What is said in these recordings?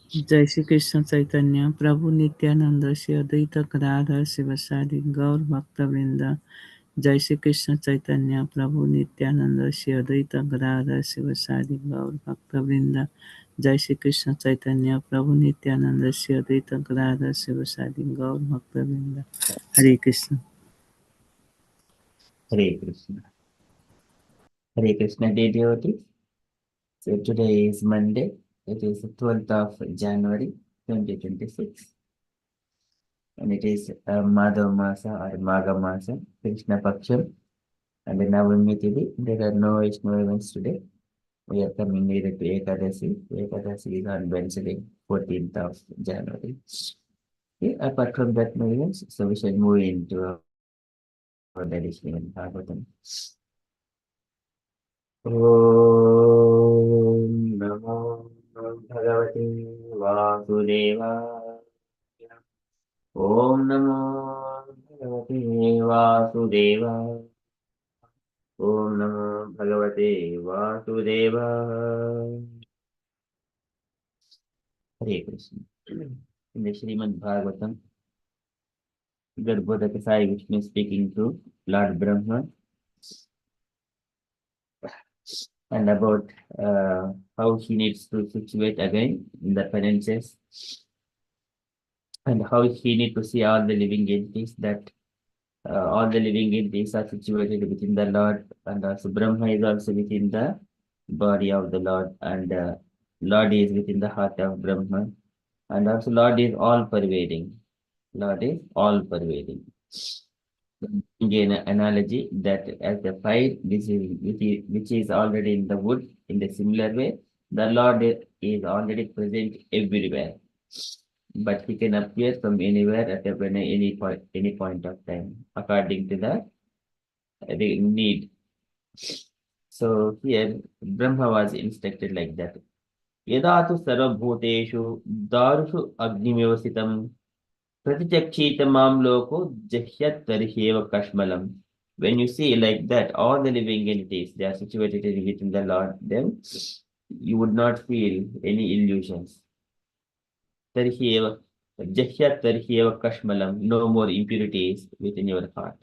जय श्री कृष्ण चैतन्य प्रभु नित्यानंद श्री अद्वैत गदाधर शिवसादि गौर भक्त वृंद। जय श्री कृष्ण चैतन्य प्रभु नित्यानंद श्री अद्वैत गदाधर शिवसादि गौर भक्त वृंद। जय श्री कृष्ण चैतन्य प्रभु नित्यानंद श्री अद्वैत गदाधर शिवसादि गौर भक्त वृंद। हरे Krishna. Hare Krishna. Hare Krishna, dear devotees. So today is Monday. It is the 12th of January 2026. And it is Madhav Masa or Magha Masa, Krishna Paksham. And in Navami Tithi, there are no Vishnu events today. We are coming near to Ekadasi. Ekadasi is on Wednesday, 14th of January. Okay, apart from that, no events. So we shall move into our daily Srimad Bhagavatam. ॐ नमो भगवते वासुदेवाय। ॐ नमो भगवते वासुदेवाय। ॐ नमो भगवते वासुदेवाय। हरे Krishna. In the Srimad Bhagavatam, Garbhodaka Sai Vishnu speaking to Lord Brahma and about how he needs to situate again in the penances and how he need to see all the living entities that all the living entities are situated within the Lord, and also Brahma is also within the body of the Lord, and Lord is within the heart of Brahma, and also Lord is all pervading. Lord is all pervading. Again, an analogy that as the fire which is already in the wood, in the similar way, the Lord is already present everywhere, but he can appear from anywhere at any point of time according to the need. So here Brahma was instructed like that. Yada tu sarvabhuteshu darshu agnimevasitam pratichakshita loko jahyat tarhyeva kashmalam. When you see like that, all the living entities, they are situated within the Lord, then you would not feel any illusions. Tarhyeva, jahyat tarhyeva kashmalam, no more impurities within your heart.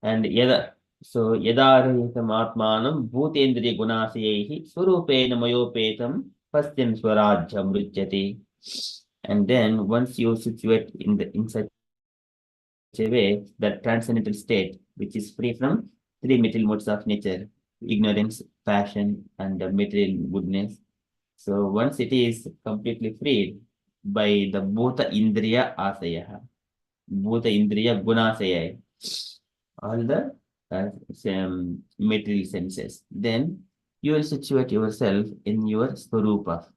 And yada, so yadarahitam atmanam bhutendriya gunasyehi surupena mayopetam pastyan swarajyam rujyati. And then once you situate in such a way that transcendental state, which is free from three material modes of nature, ignorance, passion, and material goodness. So once it is completely freed by the Bhuta Indriya Asaya, Bhuta Indriya Gunasaya, all the same material senses, then you will situate yourself in your Swarupa.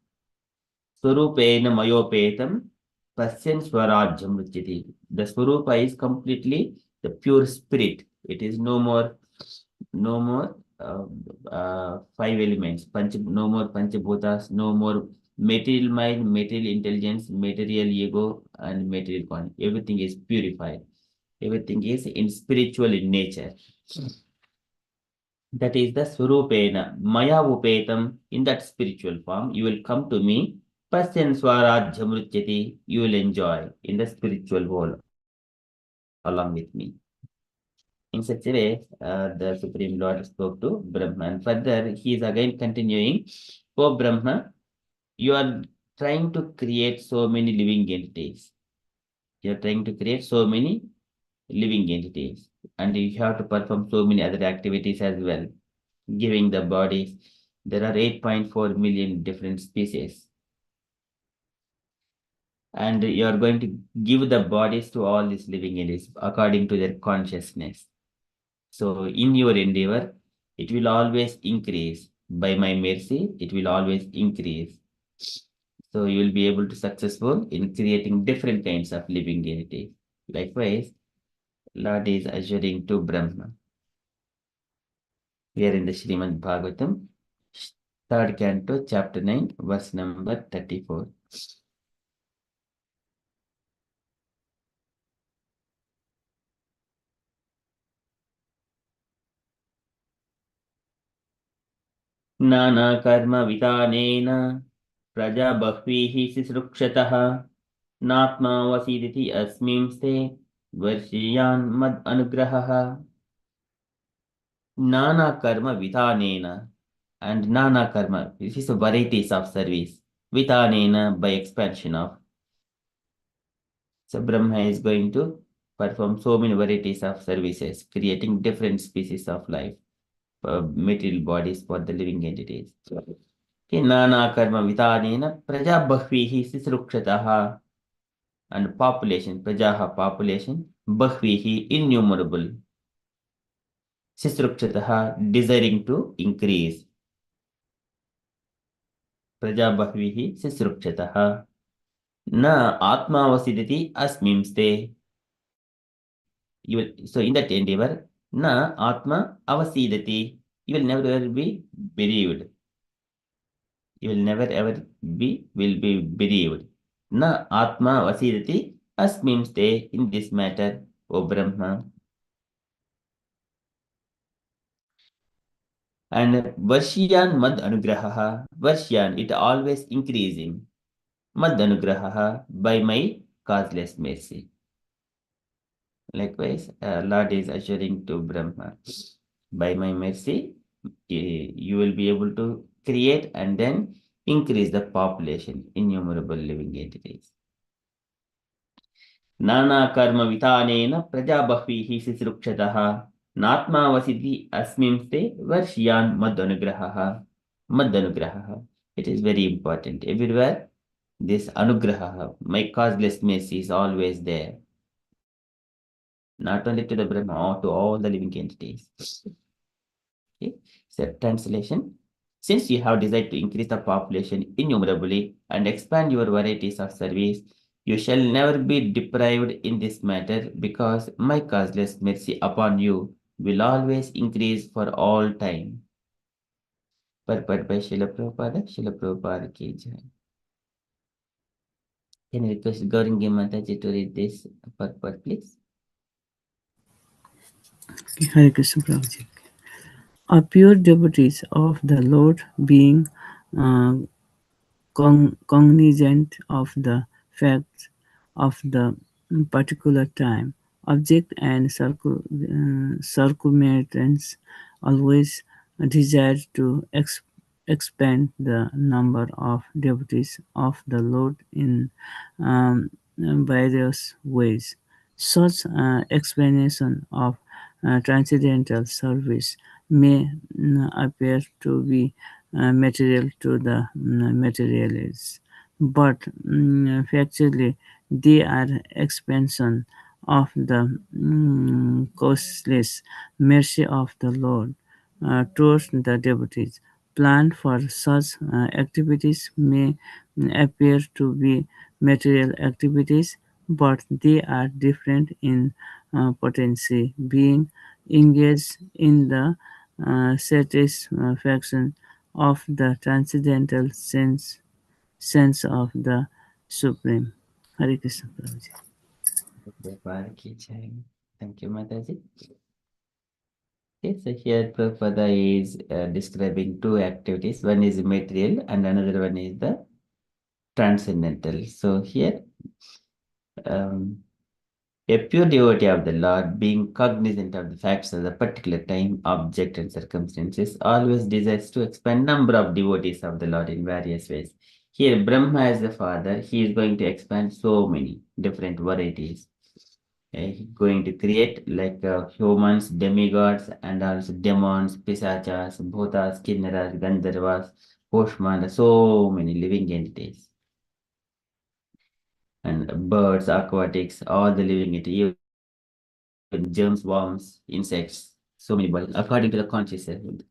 Swarupena Mayopetam Pasyan Swarajyam Ruchiti. The Swarupa is completely the pure spirit. It is no more five elements, no more Panchabhutas, no more material mind, material intelligence, material ego, and material quantity. Everything is purified. Everything is in spiritual in nature. That is the Surupena, Maya Upetam. In that spiritual form, you will come to me. Pasyan Swarajyamrutyati, you will enjoy in the spiritual world along with me. In such a way, the Supreme Lord spoke to Brahma. And further, he is again continuing, O Brahma, you are trying to create so many living entities. You are trying to create so many living entities. And you have to perform so many other activities as well, giving the bodies. There are 8.4 million different species. And you are going to give the bodies to all these living entities according to their consciousness. So in your endeavor, it will always increase. By my mercy, it will always increase. So you will be able to successful in creating different kinds of living entities. Likewise, Lord is assuring to Brahma. We are in the Srimad Bhagavatam, third canto, chapter 9, verse number 34. नानाकर्मविधानेन प्रजा बह्वीः शुश्रूषतः नात्मावसीदिति अस्मिंस्ते वर्षीयान् मद् अनुग्रहः. Nana karma vithanena, and nana karma, this is a varieties of service. Vithanena, by expansion of. So Brahma is going to perform so many varieties of services, creating different species of life, material bodies for the living entities. Okay, nana karma vithanena praja bhakvihi sisrukshataha, and population, prajaha population, bhakvihi innumerable, sisrukshataha desiring to increase. प्रजा बह्वीः शुश्रूषतः न आत्मावसिदति अस्मिंस्ते. You will, so in that endeavor, na atma avasidati, you will never be bereaved. You will never ever will be bereaved. Na atma avasidati asmimste, in this matter, O Brahma. And Varshiyan mad anugrahaha, Varshiyan, it always increasing. Mad anugrahaha, by my causeless mercy. Likewise, Lord is assuring to Brahma, by my mercy, you will be able to create and then increase the population, innumerable living entities. Nana karma vithanena praja bhakvihi sisrukshataha natmavasiti asmimste varshyan madanugrahaha. Madanugrahaha. It is very important. Everywhere, this anugrahaha, my causeless mercy is always there. Not only to the Brahma, to all the living entities. Okay. So translation. Since you have desired to increase the population innumerably and expand your varieties of service, you shall never be deprived in this matter, because my causeless mercy upon you will always increase for all time. Purport by Srila Prabhupada. Srila Prabhupada ki jai. Can I request Gaurangi Mataji to read this purport, please? Hare Krishna Prabhuji. A pure devotees of the Lord being uh, cognizant of the facts of the particular time, object, and circumstance, always desire to expand the number of devotees of the Lord in um, various ways. Such explanation of transcendental service may appear to be material to the materialists, but factually they are expansion of the causeless mercy of the Lord towards the devotees. Plan for such activities may appear to be material activities, but they are different in potency, being engaged in the satisfaction of the transcendental sense of the Supreme. Hare Krishna Prabhuji. Prabhupada ki jai. Thank you, Mataji. Okay, so here Prabhupada is describing two activities. One is material and another one is the transcendental. So here, a pure devotee of the Lord, being cognizant of the facts of the particular time, object, and circumstances, always desires to expand number of devotees of the Lord in various ways. Here, Brahma as the father, he is going to expand so many different varieties. He's going to create like humans, demigods, and also demons, pisachas, bhutas, kinnaras, gandharvas, Poshmana, so many living entities. And birds, aquatics, all the living entities, germs, worms, insects, so many bodies, according to the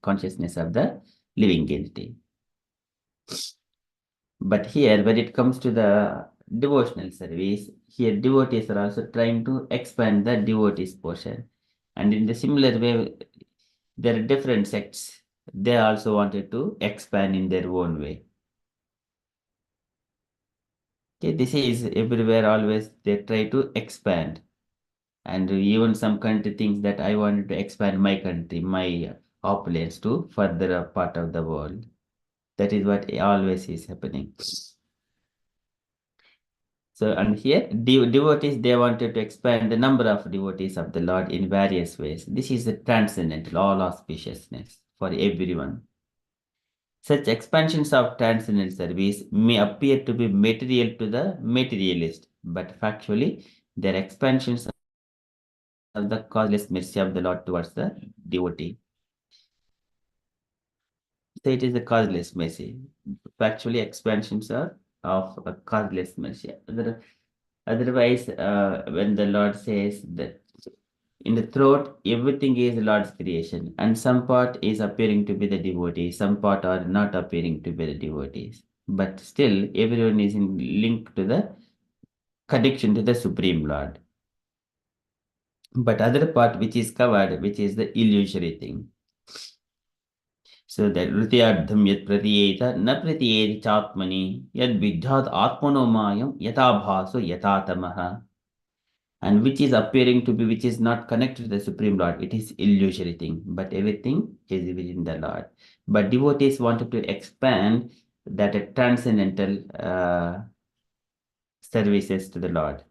consciousness of the living entity. But here, when it comes to the devotional service, here devotees are also trying to expand the devotees portion. And in the similar way, there are different sects. They also wanted to expand in their own way. Okay, this is everywhere always they try to expand. And even some country thinks that I wanted to expand my country, my opulence to further part of the world. That is what always is happening. So, and here, devotees, they wanted to expand the number of devotees of the Lord in various ways. This is the transcendental, all auspiciousness for everyone. Such expansions of transcendental service may appear to be material to the materialist, but factually, they are expansions of the causeless mercy of the Lord towards the devotee. So it is the causeless mercy. Factually, expansions are of a causeless mercy. Otherwise, when the Lord says that in the throat, everything is the Lord's creation, and some part is appearing to be the devotees, some part are not appearing to be the devotees. But still, everyone is in link to the connection to the Supreme Lord. But other part which is covered, which is the illusory thing. So that Rutiyardham yat pratiyeta na pratiyeti chatmani yad vidhat atmano mayam yata bhaso yata tamaha. And which is appearing to be, which is not connected to the Supreme Lord. It is illusory thing, but everything is within the Lord. But devotees wanted to expand that transcendental services to the Lord.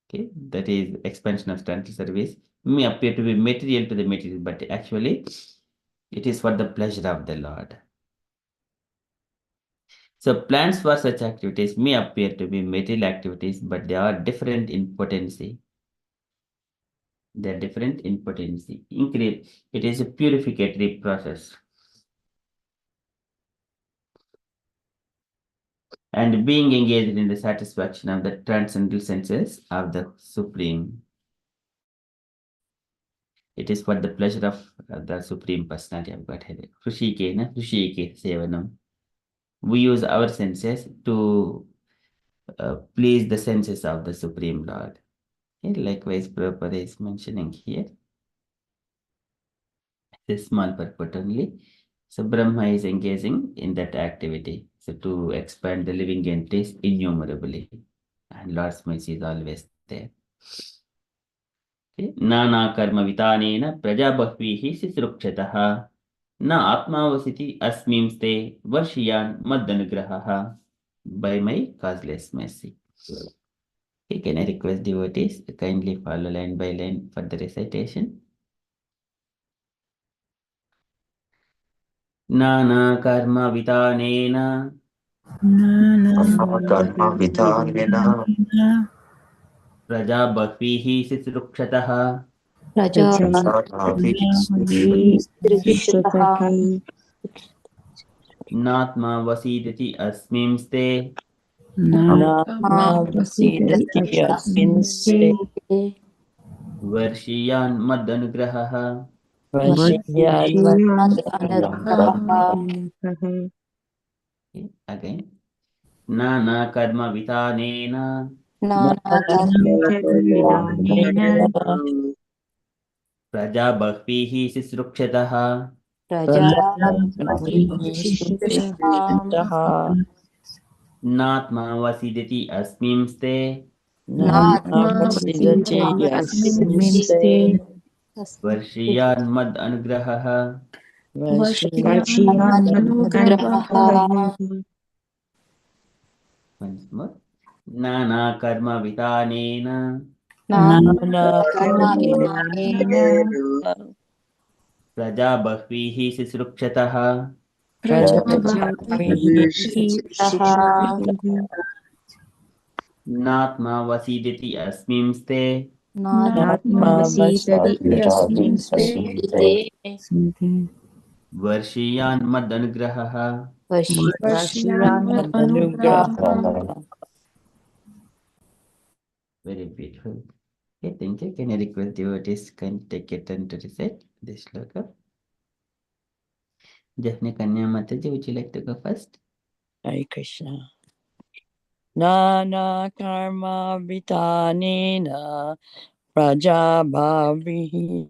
Okay, that is expansion of transcendental service may appear to be material to the material, but actually it is for the pleasure of the Lord. So plans for such activities may appear to be material activities, but they are different in potency. They're different in potency. It is a purificatory process. And being engaged in the satisfaction of the transcendental senses of the Supreme. It is for the pleasure of the Supreme Personality of Godhead. Krushike Sevanam. We use our senses to please the senses of the Supreme Lord. Okay, likewise, Prabhupada is mentioning here. This small purport only. So Brahma is engaging in that activity. So to expand the living entities innumerably. And Lord's mercy is always there. Okay. Nana karma vitanena praja bahvihi sisrukshataha. Na atmavasiti asmimste varshiyan maddanugrahaha. By my causeless mercy. Okay, can I request devotees to kindly follow line by line for the recitation? Nana karma vitanena कर्म विधानेन प्रजा बह्वीः शुश्रूषतः प्रजाभिः प्रजापतिः नात्मा वसीदति अस्मिंस्ते नामावसीदति अस्मिन्स्ते वर्षीयान् मदनुग्रहः. Again. नाना कर्म विधानेन प्रजा बह्वीः शुश्रूषतः नात्मा वसीदति अस्मिंस्ते वर्षीयान् मद अनुग्रहः. Once more. नाना कर्म विधानेन प्रजा बह्वीः शुश्रूषतः नात्मा वसीदति अस्मिंस्ते वर्षीयान् मद अनुग्रहः. Very beautiful. Okay, thank you. Can I request devotees can take a turn to recite this shloka? Jaffney Kanya Mataji, would you like to go first? Hare Krishna. Nana karma vitanena prajabhavihi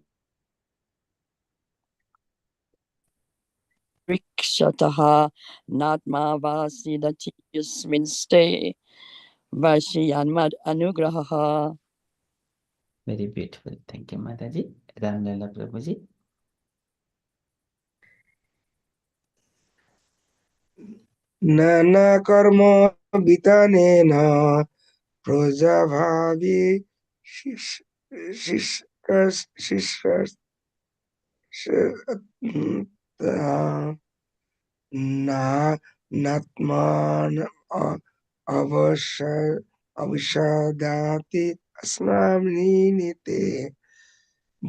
rikshataha natma vasidati yasminste vashiyanmad anugrahaha. Very beautiful. Thank you, Mataji. Ramlala Prabhuji. नानाकर्म विधानेन प्रजाभावी शिष्य नात्मान अवसादाति अस्माभिनीते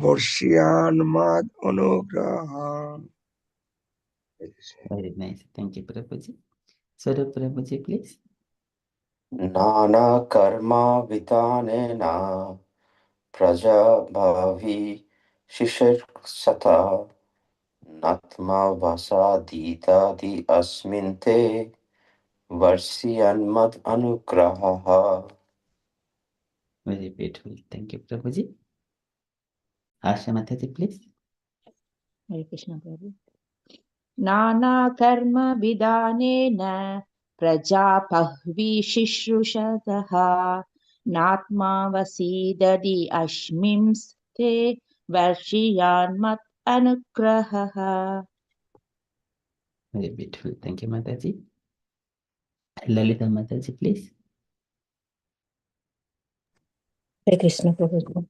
वर्ष्यान्माद अनुग्रह. Very nice. Thank you, Prabhuji. Swarup Prabhuji, please. Nana karma vitanena prajabhavi shisharsata natma vasadita di asminte varsiyanmad anugraha. Very beautiful. Thank you, Prabhuji. Asha Mataji, please. Hare Krishna Prabhu. Nana karma vidhanena prajapahvi shishrushatah natma vasidadi ashmimste varshiyan mat anugraha. Very beautiful. Thank you, Mataji. Lalita Mataji, please. Hare Krishna Prabhu.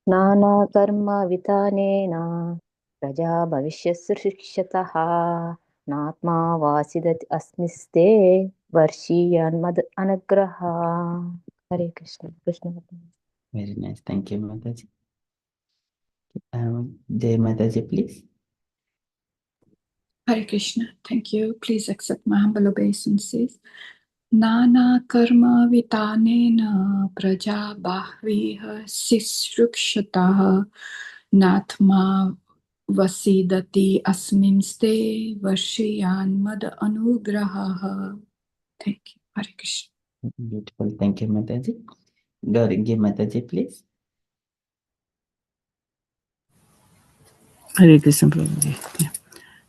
Nana karma vitanena praja bhavishyasya shikshataha natma vasidati asmiste varshiyan mad anagraha. Hare Krishna. Krishna. Very nice. Thank you, Mataji. Jai Mataji, please. Hare Krishna. Thank you. Please accept my humble obeisances. Nana karma vitanena praja bahviha sisrukshataha natma vasidati asminste varshayan mad anugraha. Thank you. Hare Krishna. Beautiful. Thank you, Mataji. Gauri Mataji, please. Hare Krishna Prabhuji.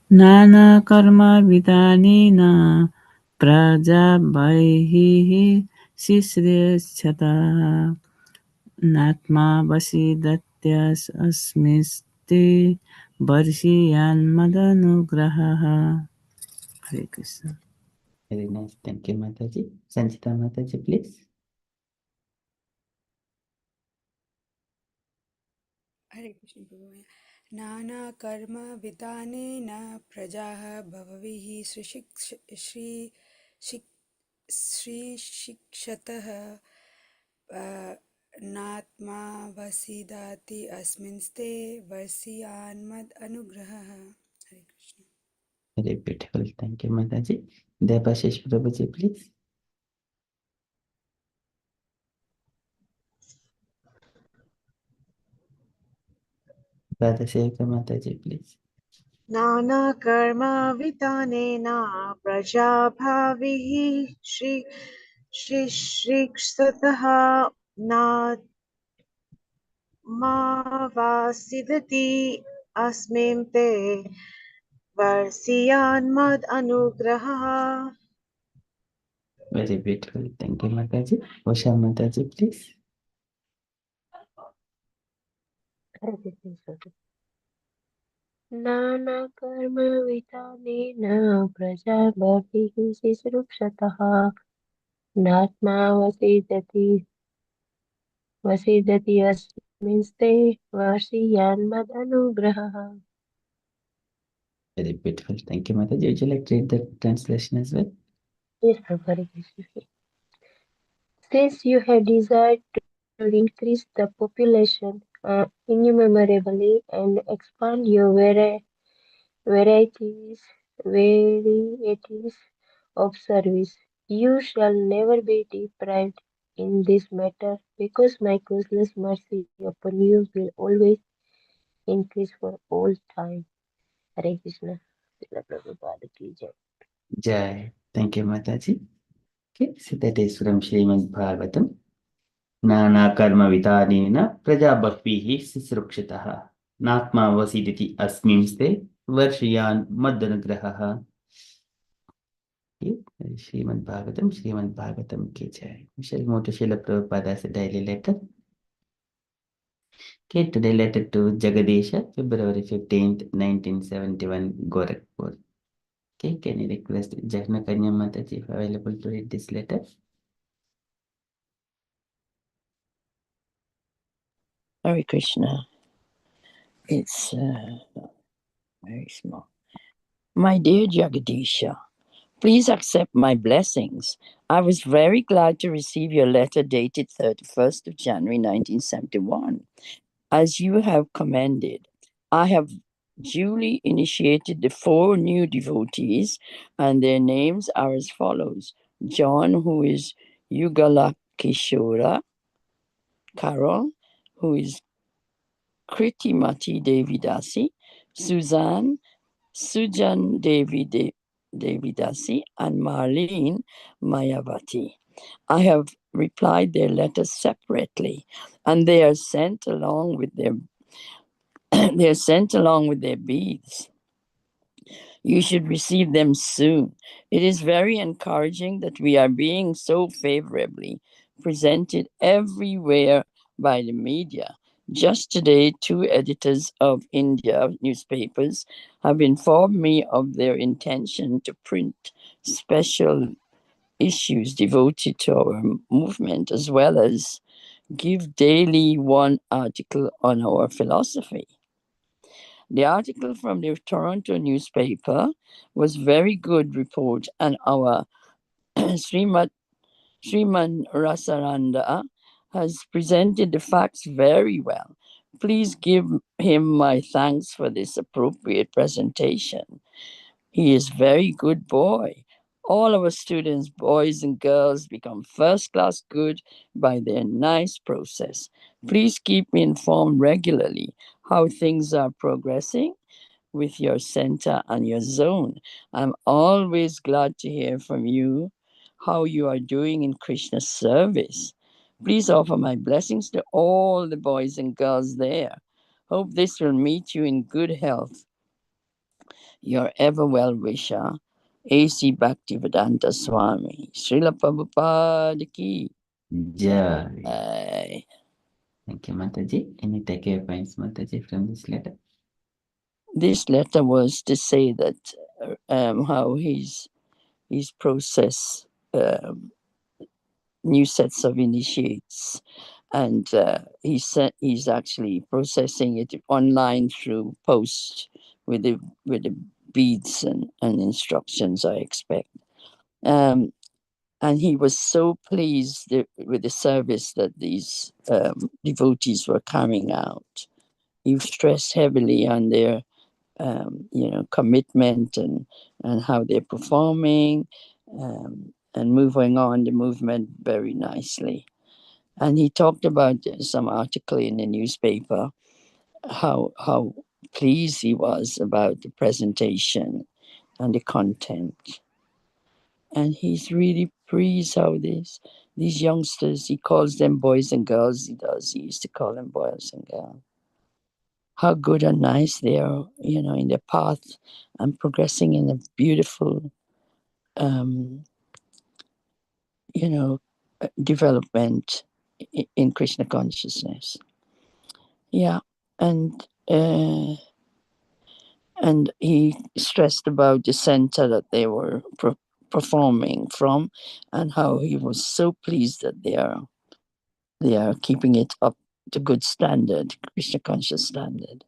Nana karma vitanena praja bhaihi sisriyachata natma vasidatyas asmisti varshiyan madanugraha. Hare Krishna. Very nice. Thank you, Mataji. Sanchita Mataji, please. हरे कृष्ण प्रभु. नाना कर्म वितानेन प्रजाः भवभिः श्रीशिक्षतः नात्मा वसीदाति अस्मिन्स्ते वर्षीयान्मद अनुग्रहः. हरे Krishna. Very beautiful. Thank you, Mataji. Debashish Prabhuji, please. Radhasevaka Mataji, please. नानाकर्मविधानेन प्रजाभाविः शिशिक्षतः नात्मावासिदति अस्मिन् ते वर्षीयान्मद अनुग्रहः. Very beautiful. Thank you, Mataji. Usha Mataji, please. Hare Krishna. Nana karma vitanena praja bhavihi sisrukshataha natma vasidati asmiste varshiyan mad anugraha. Very beautiful. Thank you, Mataji. Would you like to read the translation as well? Yes, Hare Krishna. Since you have desired to increase the population innumerably and expand your varieties of service, you shall never be deprived in this matter, because my causeless mercy upon you will always increase for all time. Hare Krishna. Srila Prabhupada ki jai. Jai. Thank you, Mataji. Okay, so that is from Srimad Bhagavatam. Nana karma vitanena praja bhakvihi sisrukshitaha natma vasiditi asmimste varshayan madanagraha. Okay, Srimad Bhagavatam ki jai. We shall move to Srila Prabhupada's daily letter. Okay, today letter to Jagadesha, February 15th, 1971, Gorakhpur. Okay, can you request Jagna Kanya Mataji if available to read this letter? Hare Krishna. It's very small. My dear Jagadisha, please accept my blessings. I was very glad to receive your letter dated 31st of January 1971. As you have commended, I have duly initiated the 4 new devotees, and their names are as follows: John, who is Yugala Kishora; Carol, who is Kritimati Devidasi; Suzanne, Sujan Devidasi; and Marlene Mayavati. I have replied their letters separately, and they are sent along with their they are sent along with their beads. You should receive them soon. It is very encouraging that we are being so favorably presented everywhere by the media. Just today, 2 editors of India newspapers have informed me of their intention to print special issues devoted to our movement, as well as give daily one article on our philosophy. The article from the Toronto newspaper was very good report, and our Srimad Rasaranda has presented the facts very well. Please give him my thanks for this appropriate presentation. He is very good boy. All our students, boys and girls, become first class good by their nice process. Please keep me informed regularly how things are progressing with your center and your zone. I'm always glad to hear from you how you are doing in Krishna's service. Please offer my blessings to all the boys and girls there. Hope this will meet you in good health. Your ever well wisher, A.C. Bhaktivedanta Swami. Srila Prabhupada ki. Jai. Thank you, Mataji. Any takeaway points, Mataji, from this letter? This letter was to say that how he's processed new sets of initiates, and he's actually processing it online through post with the beads and instructions, I expect. And he was so pleased with the service that these devotees were carrying out. He stressed heavily on their commitment and how they're performing, and moving on the movement very nicely. And he talked about some article in the newspaper, how pleased he was about the presentation and the content. And he's really pleased how these youngsters, he calls them boys and girls, he used to call them boys and girls, how good and nice they are, in their path and progressing in a beautiful, development in Krishna consciousness. Yeah, and he stressed about the center that they were performing from, and how he was so pleased that they are keeping it up to good standard, Krishna conscious standard.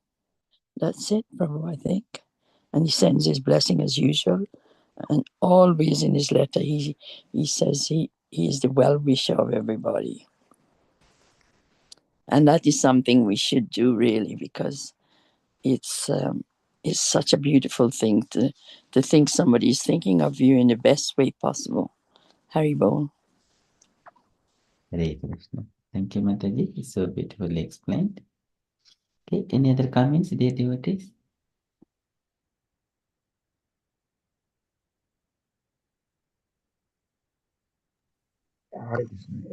That's it, Prabhu, I think. And he sends his blessing as usual. And always in his letter, he says he is the well-wisher of everybody. And that is something we should do, really, because it's such a beautiful thing to think somebody is thinking of you in the best way possible. Haribol. Hare Krishna. Thank you, Mataji. It's so beautifully explained. Okay, any other comments, dear devotees?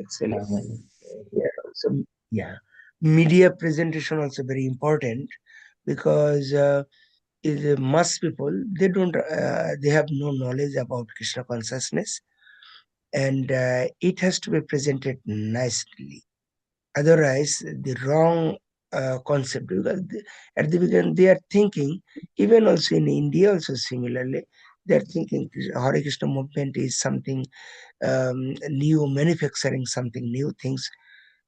Actually, here also, yeah, media presentation also very important, because most people, they have no knowledge about Krishna consciousness, and it has to be presented nicely. Otherwise, the wrong concept, because at the beginning they are thinking, even also in India also similarly, they're thinking Hare Krishna movement is something new, manufacturing something new things.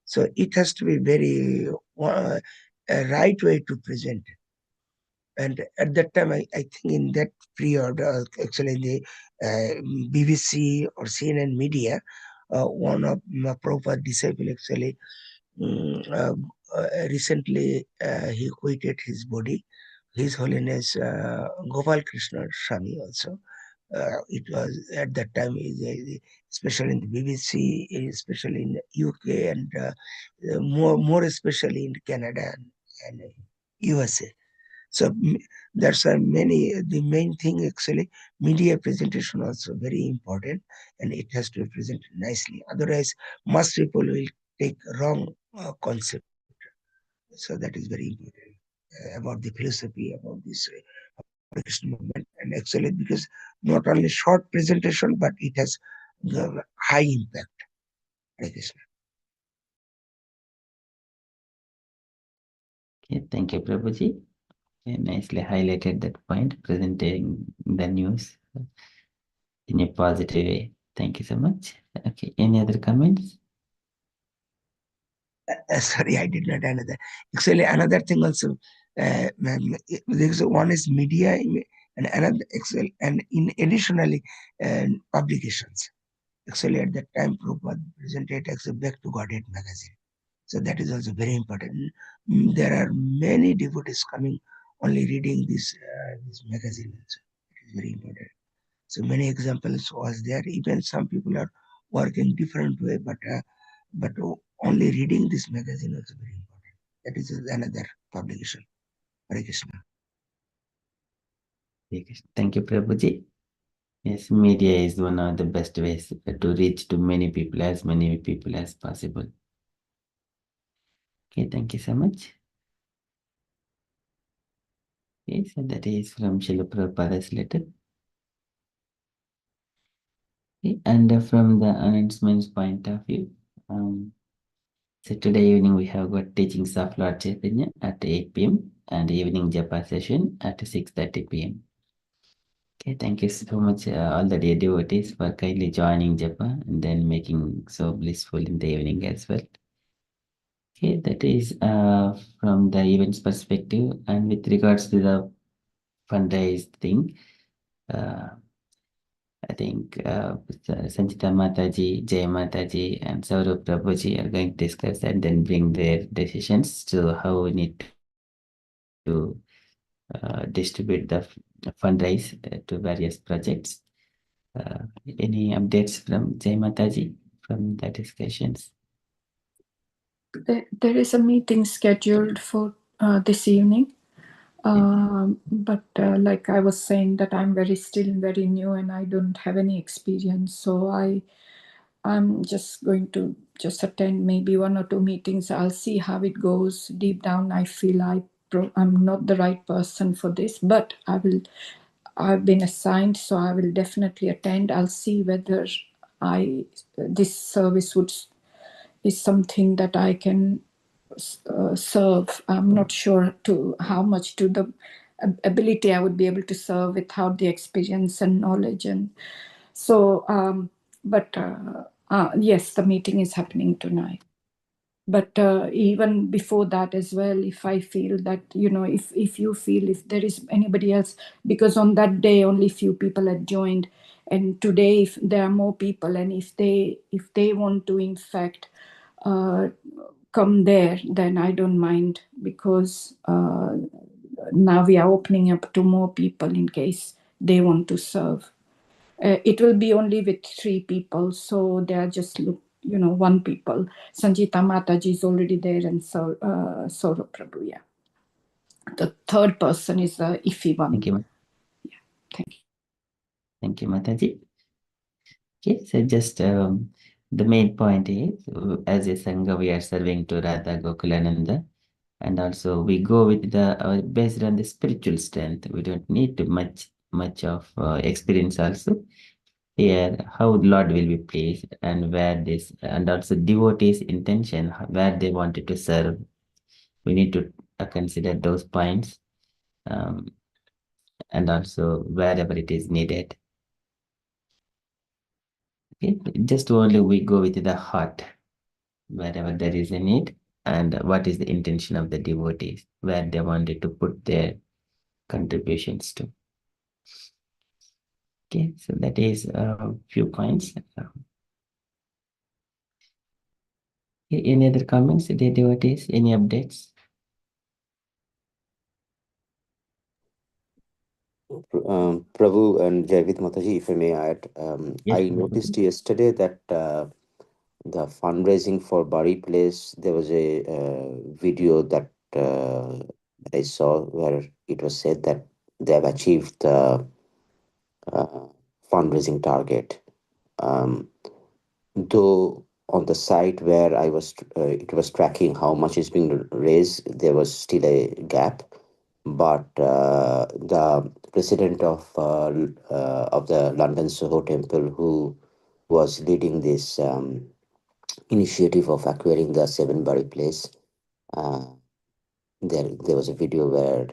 So it has to be very a right way to present. And at that time, I think in that period, actually in the BBC or CNN media, one of my Prabhupada disciple actually recently he quitted his body. His Holiness Gopal Krishna Swami also. It was at that time, especially in the BBC, especially in UK, and more especially in Canada and USA. So that's many. The main thing actually, media presentation also very important, and it has to be presented nicely. Otherwise, most people will take wrong concept. So that is very important about the philosophy, about this Krishna movement, and actually because not only short presentation, but it has the high impact. Hare Krishna. Okay, thank you, Prabhuji. Okay, nicely highlighted that point, presenting the news in a positive way. Thank you so much. Okay, any other comments? Sorry, I did not another. Actually, another thing also. There's one is media, and another actually, and in additionally, publications. Actually, at that time, Prabhupada presented actually Back to Godhead magazine. So that is also very important. There are many devotees coming only reading this magazine. Also. It is very important. So many examples was there. Even some people are working different way, but only reading this magazine is very important. That is another publication. Hare Krishna. Thank you, Prabhuji. Yes, media is one of the best ways to reach to many people, as many people as possible. Okay, thank you so much. Okay, so that is from Srila Prabhupada's letter. Okay, and from the announcements point of view, so today evening we have got teachings of Lord Chaitanya at 8 p.m. and evening japa session at 6:30 p.m. Okay, thank you so much all the dear devotees for kindly joining japa and then making so blissful in the evening as well. Okay, that is from the events perspective, and with regards to the fundraise thing, I think Sanchita Mataji, Jay Mataji, and Saurabh Prabhuji are going to discuss and then bring their decisions to how we need to distribute the fundraise to various projects. Any updates from Jay Mataji from the discussions? There is a meeting scheduled for this evening. But like I was saying, that I'm still very new and I don't have any experience. So I'm just going to just attend maybe 1 or 2 meetings. I'll see how it goes. Deep down, I feel I'm not the right person for this, but I've been assigned, so I will definitely attend. I'll see whether this service is something that I can serve. I'm not sure to how much to the ability I would be able to serve without the experience and knowledge. And so, yes, the meeting is happening tonight. But even before that as well, if I feel that, if you feel if there is anybody else, because on that day only few people had joined, and today if there are more people, and if they want to in fact come there, then I don't mind, because now we are opening up to more people in case they want to serve. It will be only with 3 people, so they are just 1 people. Sanjita Mataji is already there, and Saurabh Prabhu, yeah. The 3rd person is the iffy one. Thank you. Yeah, thank you. Thank you, Mataji. Okay, so just the main point is, as a Sangha, we are serving to Radha Gokulananda, and also we go with based on the spiritual strength. We don't need much of experience also. Here, how Lord will be pleased, and where this, and also devotees' intention, where they wanted to serve. We need to consider those points. and also wherever it is needed. Okay, just only we go with the heart wherever there is a need, and what is the intention of the devotees, where they wanted to put their contributions to. Okay, so that is a few points. Any other comments, the devotees? Any updates? Prabhu and Javid Mataji, if I may add, Yes, I noticed yesterday that the fundraising for Bari Place, there was a video that I saw where it was said that they have achieved the uh, fundraising target. Um, though on the site where it was tracking how much is being raised, there was still a gap. But the president of the London Soho Temple, who was leading this initiative of acquiring the Seven Bari Place, uh, there was a video where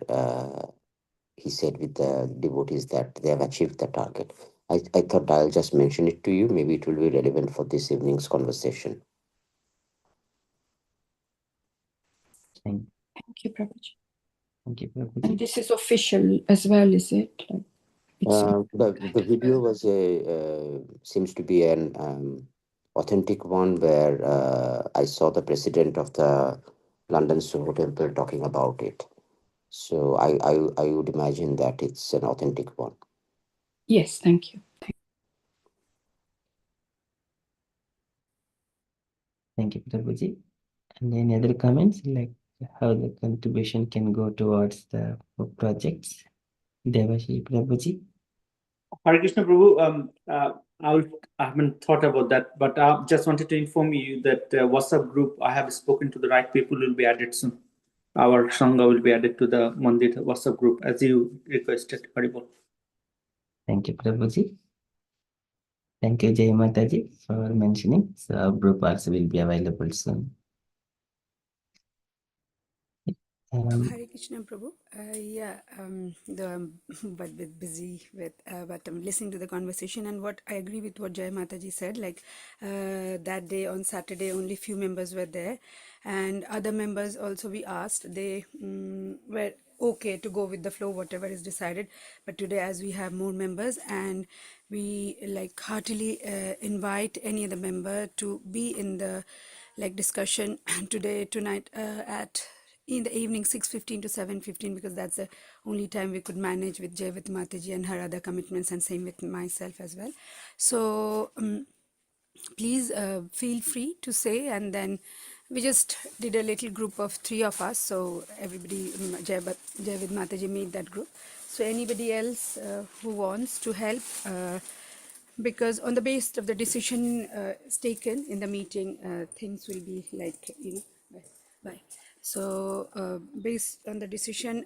he said with the devotees that they have achieved the target. I thought I'll just mention it to you. Maybe it will be relevant for this evening's conversation. Thank, Thank you, Prabhuji. thank you, And Prabhuji. this is official as well, is it? Like it's The video was seems to be an authentic one where I saw the president of the London Soho Temple talking about it. So I would imagine that it's an authentic one. yes, thank you. Thank you, Prabhuji. And any other comments, like how the contribution can go towards the projects? Devashi, Prabhuji. Hare Krishna Prabhu, I haven't thought about that, but I just wanted to inform you that WhatsApp group, I have spoken to the right people, will be added soon. Our Sangha will be added to the Mandir WhatsApp group as you requested, Haribol. Thank you, Prabhuji. Thank you, Jai Mataji, for mentioning. So our group also will be available soon. Hare Krishna Prabhu. Though I'm but bit busy with, but I'm listening to the conversation, and what I agree with what Jai Mataji said. Like that day on Saturday, only few members were there, and other members also we asked. They were okay to go with the flow, whatever is decided. But today, as we have more members, and we like heartily invite any other member to be in the like discussion tonight at in the evening 6:15 to 7:15, because that's the only time we could manage with Jai, with Mataji and her other commitments, and same with myself as well. So please feel free to say, and then we just did a little group of 3 of us, so everybody, Jai with Mataji made that group. So anybody else who wants to help, because on the basis of the decision is taken in the meeting, things will be like, bye. So based on the decision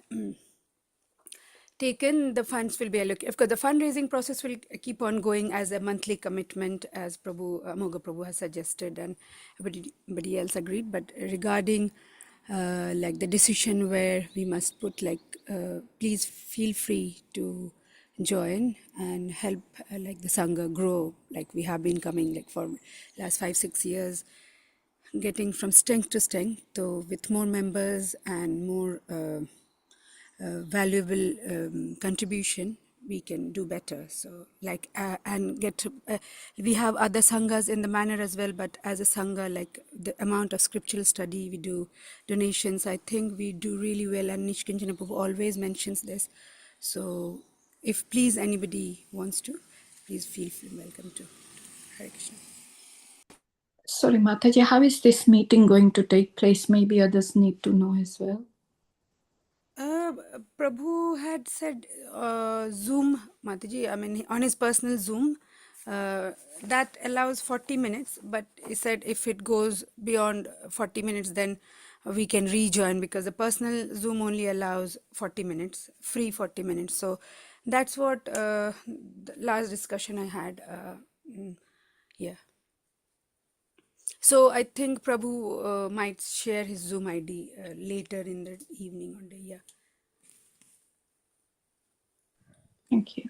taken, the funds will be allocated. Of course, the fundraising process will keep on going as a monthly commitment, as Prabhu, Moga Prabhu has suggested, and everybody else agreed. But regarding like the decision where we must put like, please feel free to join and help like the Sangha grow, like we have been coming like for last 5-6 years, getting from strength to strength. So with more members and more valuable contribution, we can do better. So like and get to, we have other sanghas in the manner as well, but as a sangha, like the amount of scriptural study we do, donations, I think we do really well, and Nishkinjana Prabhu always mentions this. So if please anybody wants to, please feel welcome to. Hare Krishna. Sorry, Mataji, how is this meeting going to take place? Maybe others need to know as well. Prabhu had said Zoom, Mataji, I mean, on his personal Zoom, that allows 40 minutes, but he said if it goes beyond 40 minutes, then we can rejoin, because the personal Zoom only allows 40 minutes, free 40 minutes. So that's what the last discussion I had. Yeah. So I think Prabhu might share his Zoom ID later in the evening or day. Yeah. Thank you.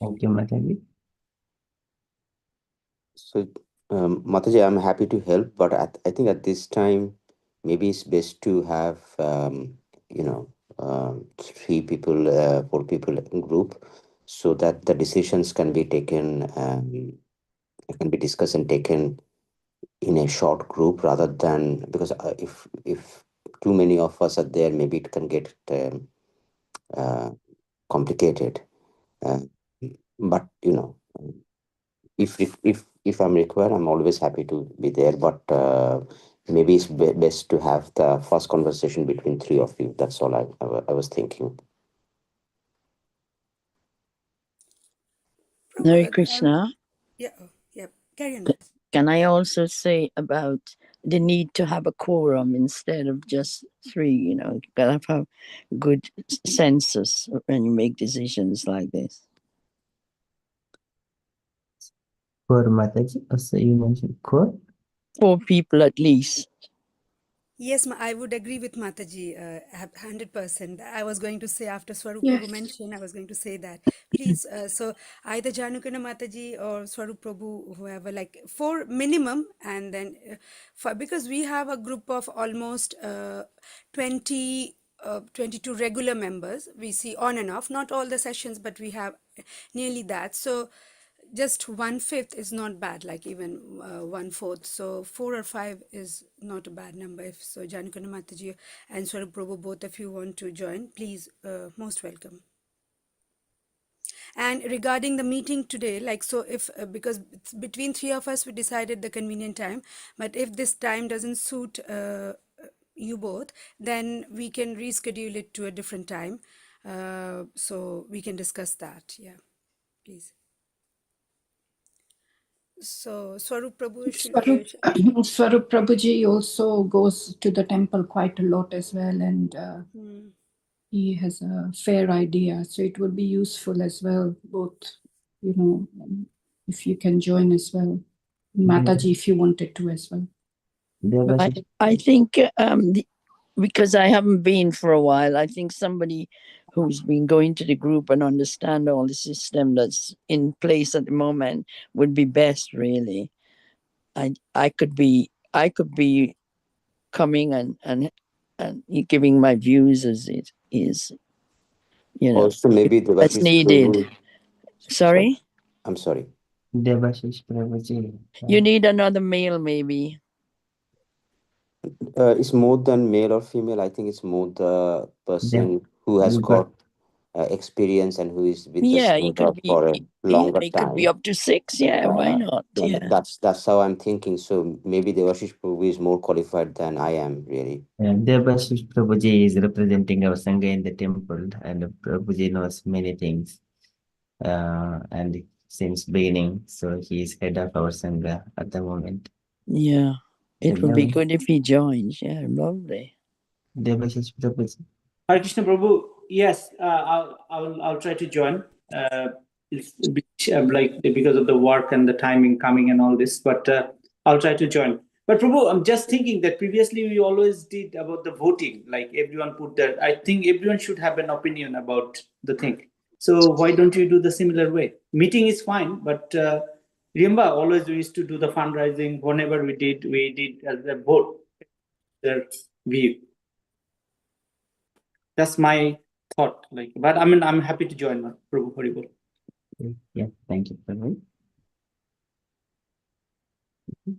Thank you, Mataji. So, Mataji, I'm happy to help, but I think at this time, maybe it's best to have, you know, 3 people, 4 people in group, so that the decisions can be taken, can be discussed and taken in a short group, rather than, because if too many of us are there, maybe it can get uh, complicated. Uh, but if I'm required, I'm always happy to be there. But maybe it's best to have the first conversation between 3 of you. That's all I was thinking. Prabhu, Hare Krishna. yeah, yeah, carry on. Can I also say about the need to have a quorum instead of just 3? You gotta have good senses when you make decisions like this. For Mataji, also you mentioned core. 4 people at least. Yes, I would agree with Mataji, 100%. I was going to say after Swarup Prabhu Yes. mentioned, I was going to say that. Please, so either Janukana Mataji or Swarup Prabhu, whoever, like 4 minimum, and then because we have a group of almost 20, 22 regular members. We see on and off, not all the sessions, but we have nearly that. So just 1/5 is not bad, like even 1/4. So 4 or 5 is not a bad number. If so, Janakana Mataji and Swarup Prabhu, both of you want to join, please, most welcome. And regarding the meeting today, like, so if because it's between 3 of us, we decided the convenient time, but if this time doesn't suit you both, then we can reschedule it to a different time, so we can discuss that. Yeah, please. So Swarup Prabhu, Swarup Prabhuji also goes to the temple quite a lot as well, and he has a fair idea. So it would be useful as well, both, if you can join as well. Mataji, if you wanted to as well. I think because I haven't been for a while, I think somebody who's been going to the group and understand all the system that's in place at the moment would be best, really. I could be coming and giving my views as it is, Also, maybe as Devashish needed. Prabhu. Sorry? I'm sorry. Devashish Prabhuji. You need another male, maybe. It's more than male or female. I think it's more the person who has got experience and who is with the Yeah, he could Sangha be. for a longer He could be time. up to 6. Yeah, why not? Yeah, Yeah. that's how I'm thinking. So maybe Devashish Prabhu is more qualified than I am, really. Devashish Prabhuji is representing our Sangha in the temple, and Prabhuji knows many things. And since beginning, so he is head of our Sangha at the moment. Yeah, it So would be good if he joins. Yeah, lovely. Devashish Prabhuji. Hare Krishna Prabhu, yes, I'll try to join. It's a bit, like because of the work and the timing coming and all this, but I'll try to join. But Prabhu, I'm just thinking that previously we always did about the voting, like everyone put that. I think everyone should have an opinion about the thing. So why don't you do the similar way? Meeting is fine, but remember, always we used to do the fundraising. Whenever we did as a vote their view. That's my thought. Like, but I mean, I'm happy to join Prabhu Haribol. Yeah, thank you, Prabhu.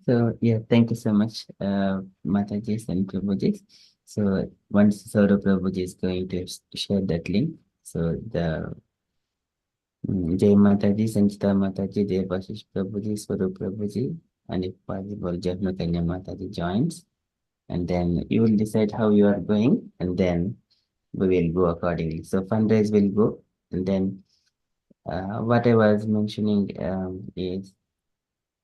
So yeah, thank you so much, Mataji and Prabhuji. So once Saurabh Prabhuji is going to share that link, so the Jai Mataji, Sanchita Mataji, Devashish Prabhuji, Swarup Prabhuji, and if possible, Jahnakanya Mataji joins, and then you will decide how you are going, and then we will go accordingly. So fundraise will go, and then what I was mentioning is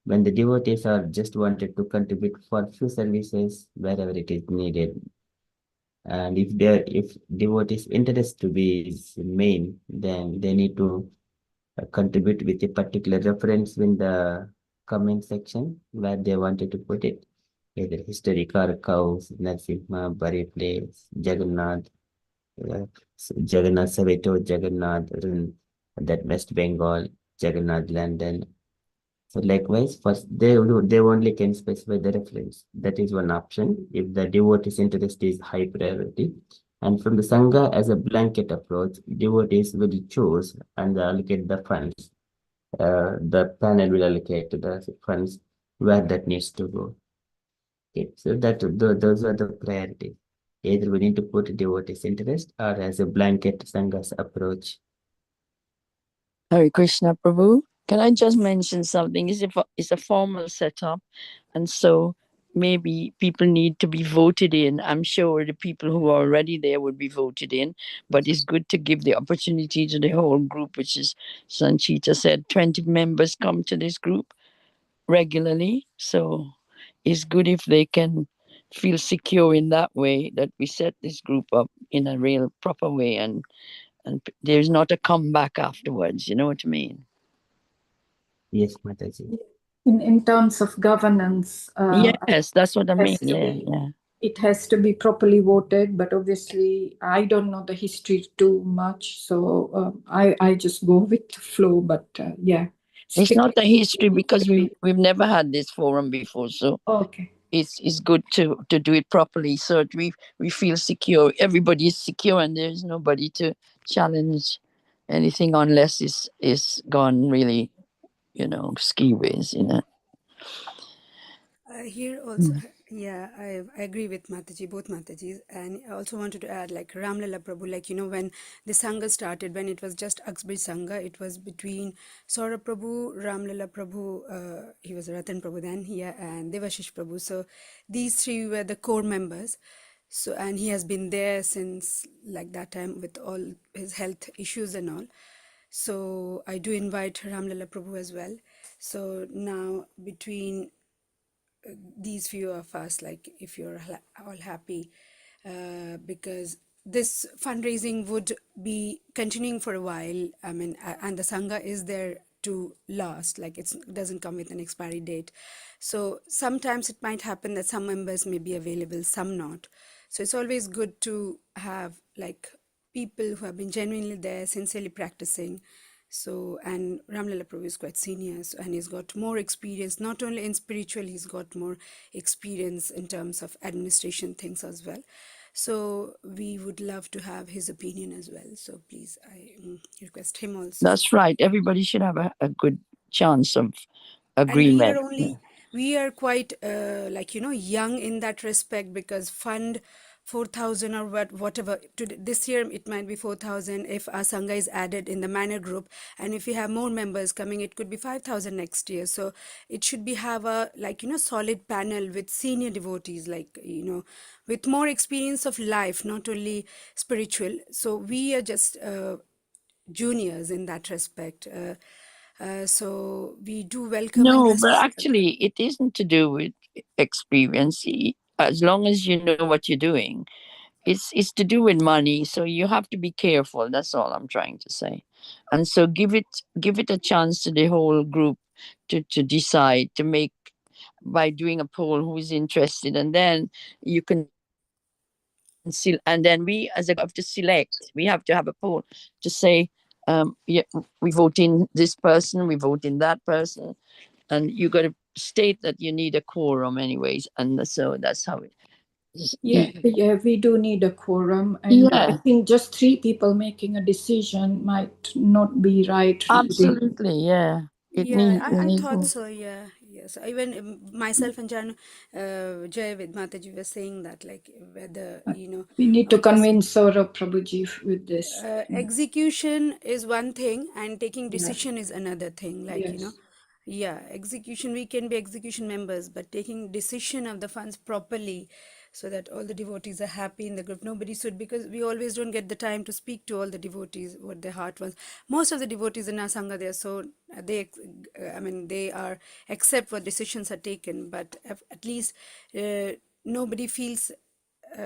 when the devotees are just wanted to contribute for few services wherever it is needed, and if devotees interest to be main, then they need to contribute with a particular reference in the comment section where they wanted to put it, either historical cows, Narsimha, Bari Place, Jagannath, Jagannath Saveto, Jagannath in that West Bengal, Jagannath London. So likewise, first they only can specify the reference. That is one option if the devotee's interest is high priority. And from the Sangha as a blanket approach, devotees will choose and allocate the funds. The panel will allocate the funds where that needs to go. Okay, so those are the priorities. Either we need to put devotees' interest or as a blanket Sangha's approach. Hare Krishna Prabhu. Can I just mention something? It's a formal setup, and so maybe people need to be voted in. I'm sure the people who are already there would be voted in, but it's good to give the opportunity to the whole group, which is Sanchita said, 20 members come to this group regularly. So it's good if they can feel secure in that way, that we set this group up in a real proper way, and there's not a comeback afterwards. You know what I mean? Yes, Mataji. In terms of governance, Yes, that's what I mean. yeah. It has to be properly voted, but obviously I don't know the history too much, so I just go with the flow. But yeah, It's not the history because we've never had this forum before, so okay. It's good to do it properly so that we feel secure. Everybody is secure, and there's nobody to challenge anything unless it's gone really, ski ways, Here also, yeah, I agree with Mataji, both Matajis. And I also wanted to add, like Ramlala Prabhu, like, when the Sangha started, when it was just Uxbridge Sangha, it was between Saurabh Prabhu, Ramlala Prabhu, he was Ratan Prabhu then, yeah, and Devashish Prabhu. So these three were the core members. So, and he has been there since like that time with all his health issues and all. So I do invite Ramlala Prabhu as well. So now between these few of us, like if you're all happy, because this fundraising would be continuing for a while. I mean, and the Sangha is there to last, like it doesn't come with an expiry date. So sometimes it might happen that some members may be available, some not. So it's always good to have like people who have been genuinely there, sincerely practicing. So, and Ramlala Prabhu is quite senior, so, and he's got more experience, not only in spiritual, he's got more experience in terms of administration things as well. So we would love to have his opinion as well. So please, I request him also. That's right. Everybody should have a good chance of agreement. And we are quite like young in that respect, because fund 4,000 or whatever this year it might be 4,000 if our Sangha is added in the manor group, and if we have more members coming it could be 5,000 next year. So it should be have a solid panel with senior devotees, like with more experience of life, not only spiritual. So we are just juniors in that respect. So we do welcome and No, but respect. actually, it isn't to do with experience. As long as you know what you're doing, it's to do with money. So you have to be careful. That's all I'm trying to say. And so give it a chance to the whole group to decide, to make, by doing a poll who is interested, and then you can and then we as a group have to select. We have to have a poll to say, yeah, we vote in this person, we vote in that person, and you got to state that you need a quorum anyways, and so that's how it is. Yeah, we do need a quorum, and I think just 3 people making a decision might not be right. Absolutely, yeah. I thought so. Yeah, yes. Even myself and Jay with Mataji were saying that, like whether we need to convince Saurabh Prabhuji with this. Execution is one thing, and taking decision is another thing. Like Yes. yeah, execution, we can be execution members, but taking decision of the funds properly, so that all the devotees are happy in the group. Nobody should, because we always don't get the time to speak to all the devotees what their heart wants. Most of the devotees in our Sangha, they are so I mean they are accept what decisions are taken, but at least nobody feels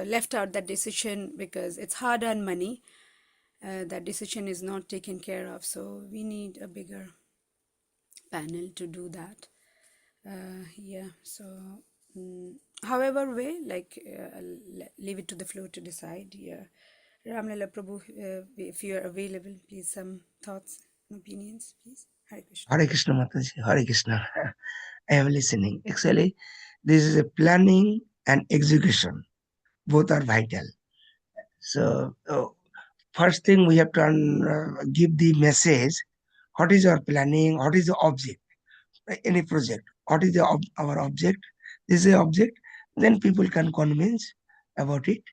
left out that decision, because it's hard-earned money. That decision is not taken care of, so we need a bigger panel to do that. Yeah, so however way, like I'll leave it to the floor to decide. Yeah, Ramlala Prabhu, if you are available, please some thoughts and opinions, please. Hare Krishna. Hare Krishna Mataji, Hare Krishna. I am listening. Actually, this is a planning and execution. Both are vital. So, first thing we have to give the message. What is our planning? What is the object? Any project. What is our object? This is the object. Then people can convince about it.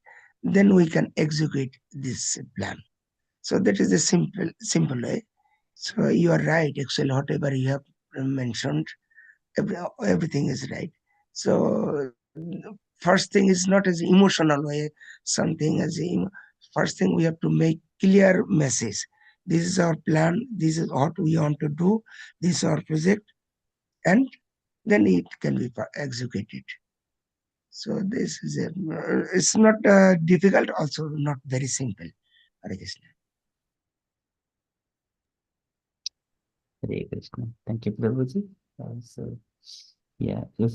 Then we can execute this plan. So that is a simple way. So you are right. Actually, whatever you have mentioned, everything is right. So first thing is not as emotional way, something as first thing we have to make clear message. This is our plan. This is what we want to do. This is our project, and then it can be executed. So this is it's not difficult, also not very simple. Hare Krishna. Hare Krishna. Thank you, Prabhuji. So, yeah, if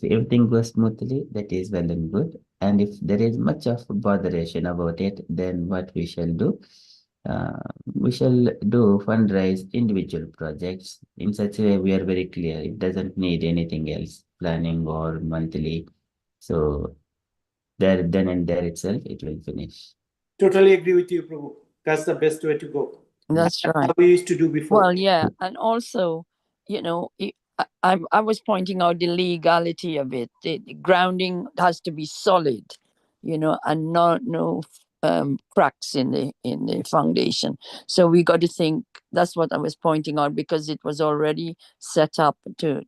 everything goes smoothly, that is well and good. And if there is much of botheration about it, then what we shall do? Uh, we shall do fundraise individual projects in such a way we are very clear. It doesn't need anything else, planning or monthly. So there, then and there itself, it will finish. Totally agree with you, Prabhu. That's the best way to go. That's right. How we used to do before. Well, yeah, and also, I was pointing out the legality of it. The grounding has to be solid, and no cracks in the foundation. So we got to think. That's what I was pointing out, because it was already set up to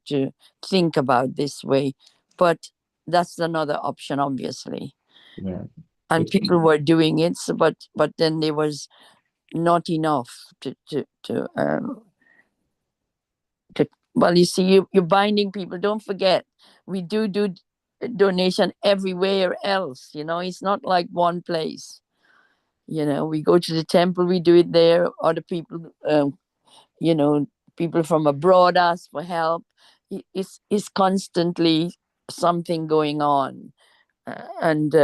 think about this way. But that's another option, obviously. Yeah. And people were doing it, so, but then there was not enough to well, you see, you're binding people. Don't forget, we do donation everywhere else. It's not like one place. We go to the temple, we do it there. Other people, people from abroad ask for help. It's constantly something going on, and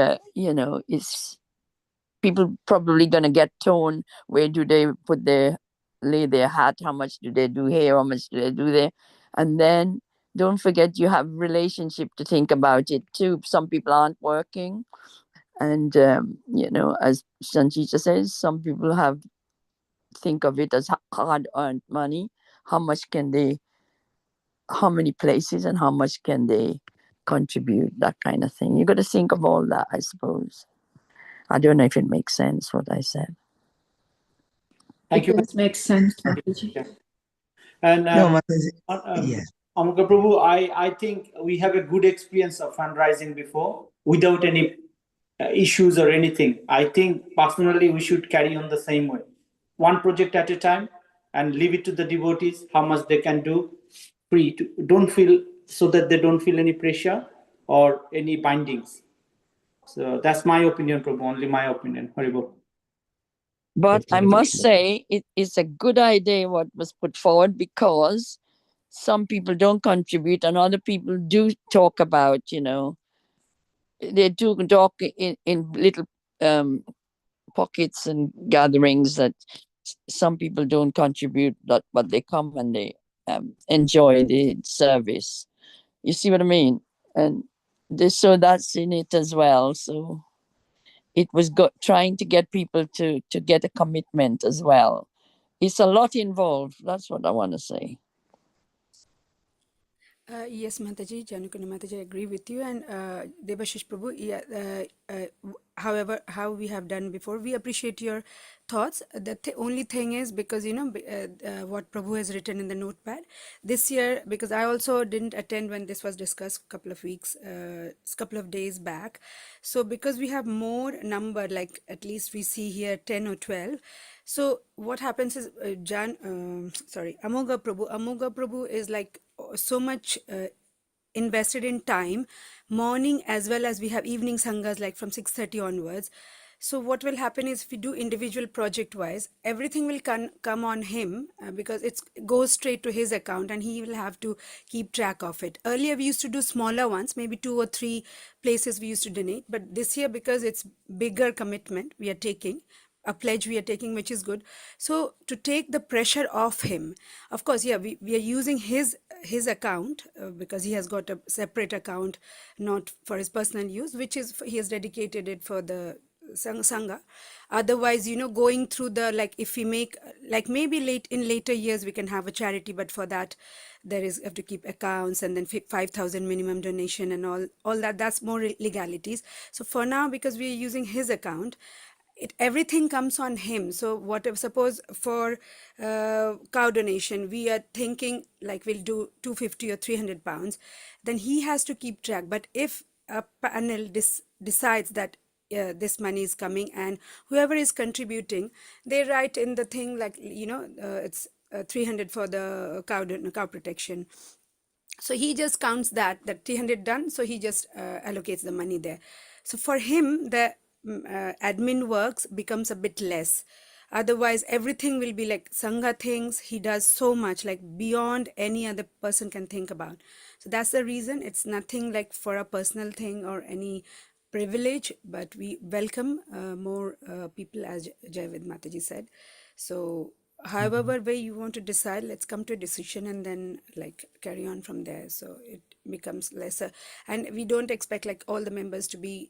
it's people probably gonna get torn. Where do they lay their hat? How much do they do here? How much do they do there? And then don't forget, you have relationship to think about it too. Some people aren't working, and as Sanchita says, some people think of it as hard earned money. How much can they? How many places and how much can they contribute? That kind of thing. You got to think of all that, I suppose. I don't know if it makes sense what I said. Thank you. It does make sense, Mataji. Yeah. And No, yes. Amuka Prabhu, I think we have a good experience of fundraising before without any issues or anything. I think personally we should carry on the same way. One project at a time and leave it to the devotees, how much they can do free. Don't feel, so that they don't feel any pressure or any bindings. So that's my opinion, Prabhu, only my opinion. Haribol. But I must say, it is a good idea what was put forward, because some people don't contribute and other people do talk about, they do talk in little pockets and gatherings that some people don't contribute, but they come and they enjoy the service. You see what I mean? And so that's in it as well. So it was trying to get people to get a commitment as well. It's a lot involved. That's what I want to say. Yes, Mataji, Janukana Mataji, I agree with you. And Debashish Prabhu, yeah, however, how we have done before, we appreciate your thoughts. The only thing is, because, what Prabhu has written in the notepad, this year, because I also didn't attend when this was discussed a couple of days back. So because we have more number, like at least we see here 10 or 12. So what happens is, Amoga Prabhu is like so much invested in time, morning as well as we have evening sanghas like from 6:30 onwards. So what will happen is if we do individual project wise, everything will come on him because it goes straight to his account and he will have to keep track of it. Earlier we used to do smaller ones, maybe 2 or 3 places we used to donate, but this year because it's bigger commitment we are taking, a pledge we are taking, which is good. So to take the pressure off him, of course, yeah, we are using his account because he has got a separate account, not for his personal use, which is he has dedicated it for the sangha. Otherwise, going through the, like, if we make, like, maybe later years we can have a charity, but for that there is have to keep accounts and then 5,000 minimum donation and all that. That's more legalities. So for now, because we are using his account, everything comes on him. So whatever, suppose for cow donation we are thinking like we'll do 250 or 300 pounds, then he has to keep track. But if a panel decides that this money is coming, and whoever is contributing, they write in the thing, like, it's 300 for the cow protection. So he just counts that 300 done, so he just allocates the money there. So for him the admin works becomes a bit less. Otherwise everything will be like sangha things. He does so much, like beyond any other person can think about. So that's the reason. It's nothing like for a personal thing or any privilege, but we welcome more people, as Jaivid Mataji said. So however way you want to decide, let's come to a decision and then like carry on from there. So it becomes lesser, and we don't expect like all the members to be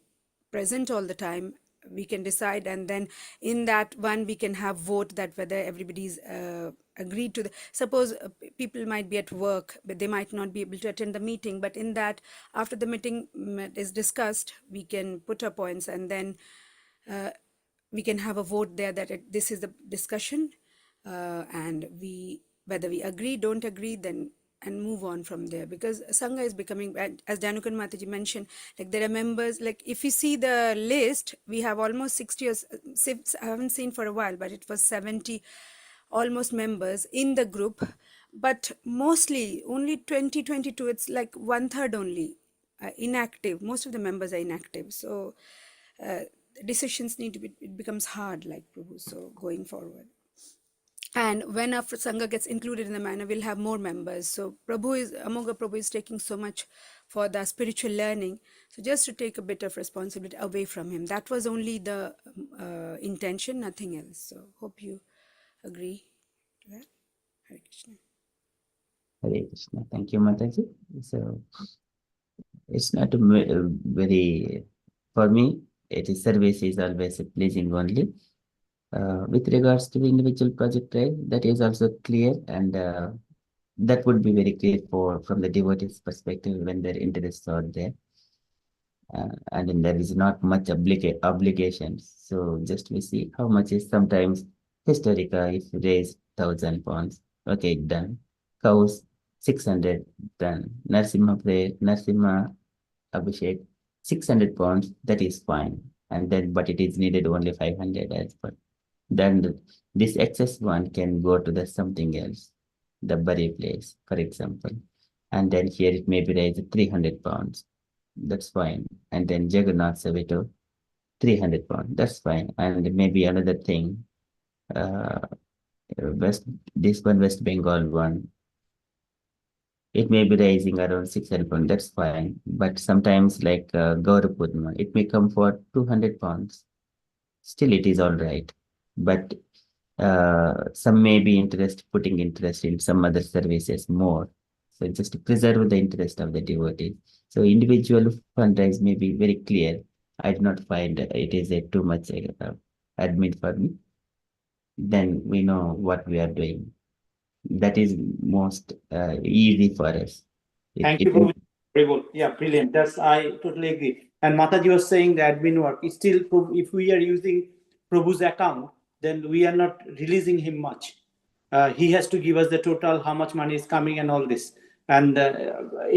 present all the time. We can decide, and then in that one we can have vote that whether everybody's agreed to the, suppose people might be at work but they might not be able to attend the meeting, but in that, after the meeting is discussed, we can put our points, and then we can have a vote there that this is the discussion, and whether we agree, don't agree, then and move on from there. Because sangha is becoming, as Danukan Mataji mentioned, like there are members, like if you see the list, we have almost 60 or I haven't seen for a while, but it was 70 almost members in the group, but mostly only 2022, it's like 1/3 only inactive. Most of the members are inactive. So decisions need to be, it becomes hard, like Prabhu. So going forward, and when our sangha gets included in the manner, we'll have more members. So Amoga Prabhu is taking so much for the spiritual learning. So just to take a bit of responsibility away from him, that was only the intention, nothing else. So hope you agree to that. Hare Krishna. Hare Krishna. Thank you, Mataji. So it's not very, for me, it is service is always pleasing only. With regards to the individual project, right, that is also clear, and that would be very clear from the devotee's perspective when their interests are there. And then there is not much obligations. So just we see how much is sometimes historical. If you raise 1,000 pounds, okay, done. Cows 600, done. Narsimha Abhishek 600 pounds, that is fine. And then, but it is needed only 500 as well. Then this excess one can go to the something else, the bury place, for example. And then here it may be raised 300 pounds. That's fine. And then Jagannath Savito, 300 pounds. That's fine. And maybe another thing, West Bengal one, it may be raising around 600 pounds. That's fine. But sometimes like Gaurav Purnima, it may come for 200 pounds. Still, it is all right. But some may be putting interest in some other services more. So just to preserve the interest of the devotee. So individual fundraise may be very clear. I do not find it is too much admin for me. Then we know what we are doing. That is most easy for us. Thank you, Prabhu. Very well. Yeah, brilliant. I totally agree. And Mataji was saying the admin work is still, if we are using Prabhu's account, then we are not releasing him much. He has to give us the total, how much money is coming and all this. And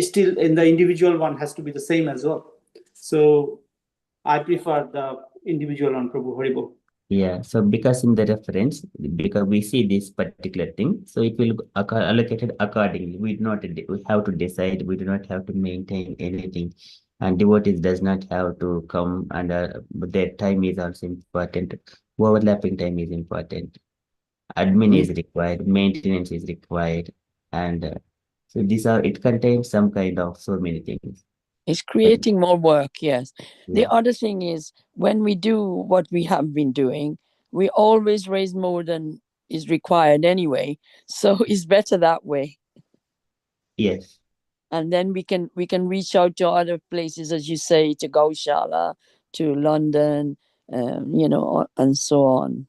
still in the individual one has to be the same as well. So I prefer the individual one, Prabhu. Haribol. Yeah, so because in the reference, because we see this particular thing, so it will allocated accordingly. We have to decide. We do not have to maintain anything. and devotees does not have to come, and but their time is also important. Overlapping time is important. Admin is required, maintenance is required, and so these are, it contains some kind of so many things. It's creating more work, yes. The Yeah. other thing is, when we do what we have been doing, we always raise more than is required anyway. So it's better that way. Yes. And then we can reach out to other places, as you say, to Gaushala, to London, and so on.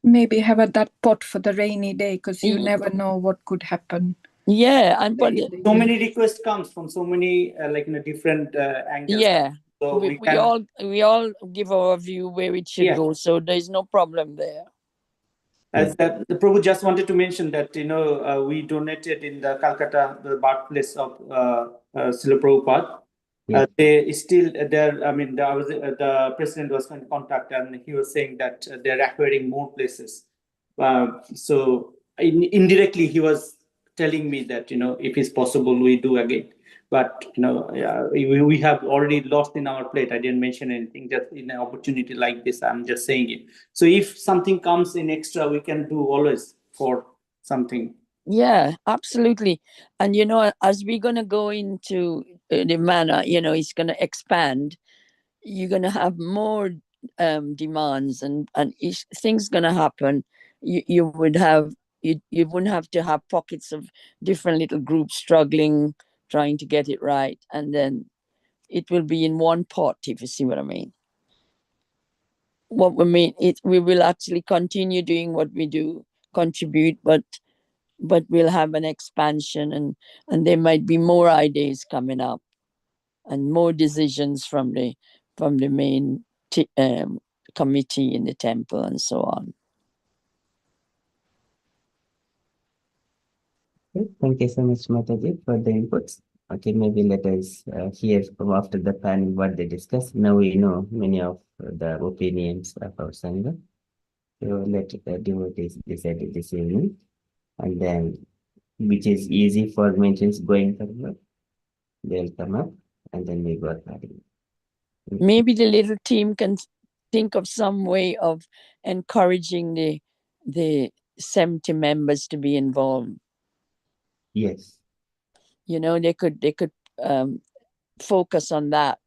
Maybe have that pot for the rainy day, because you Ye- never know what could happen. Yeah, and but So many requests comes from so many different angles. yeah, So we all give our view where it should Yeah. go, so there's no problem there. As the Prabhu just wanted to mention that, we donated in the Calcutta, the birthplace of Srila Prabhupada. Yeah. They still there. I mean, the president was in contact, and he was saying that they're acquiring more places. So indirectly, he was telling me that, if it's possible, we do again. But we have already lost in our plate. I didn't mention anything. Just in an opportunity like this, I'm just saying it. So if something comes in extra, we can do always for something. Yeah, absolutely. And as we're gonna go into the manner, it's gonna expand. You're gonna have more demands, and things gonna happen. You wouldn't have to have pockets of different little groups struggling, trying to get it right, and then it will be in one pot, if you see what I mean. What we mean, we will actually continue doing what we do, contribute, but we'll have an expansion, and there might be more ideas coming up, and more decisions from the main committee in the temple, and so on. Okay, thank you so much, Mataji, for the inputs. Okay, maybe let us hear from after the panel what they discuss. Now we know many of the opinions of our Sangha. So let the devotees decide this evening, and then which is easy for mentions going forward, they'll come up, and then we go accordingly. Maybe the little team can think of some way of encouraging the 70 members to be involved. Yes. They could focus on that.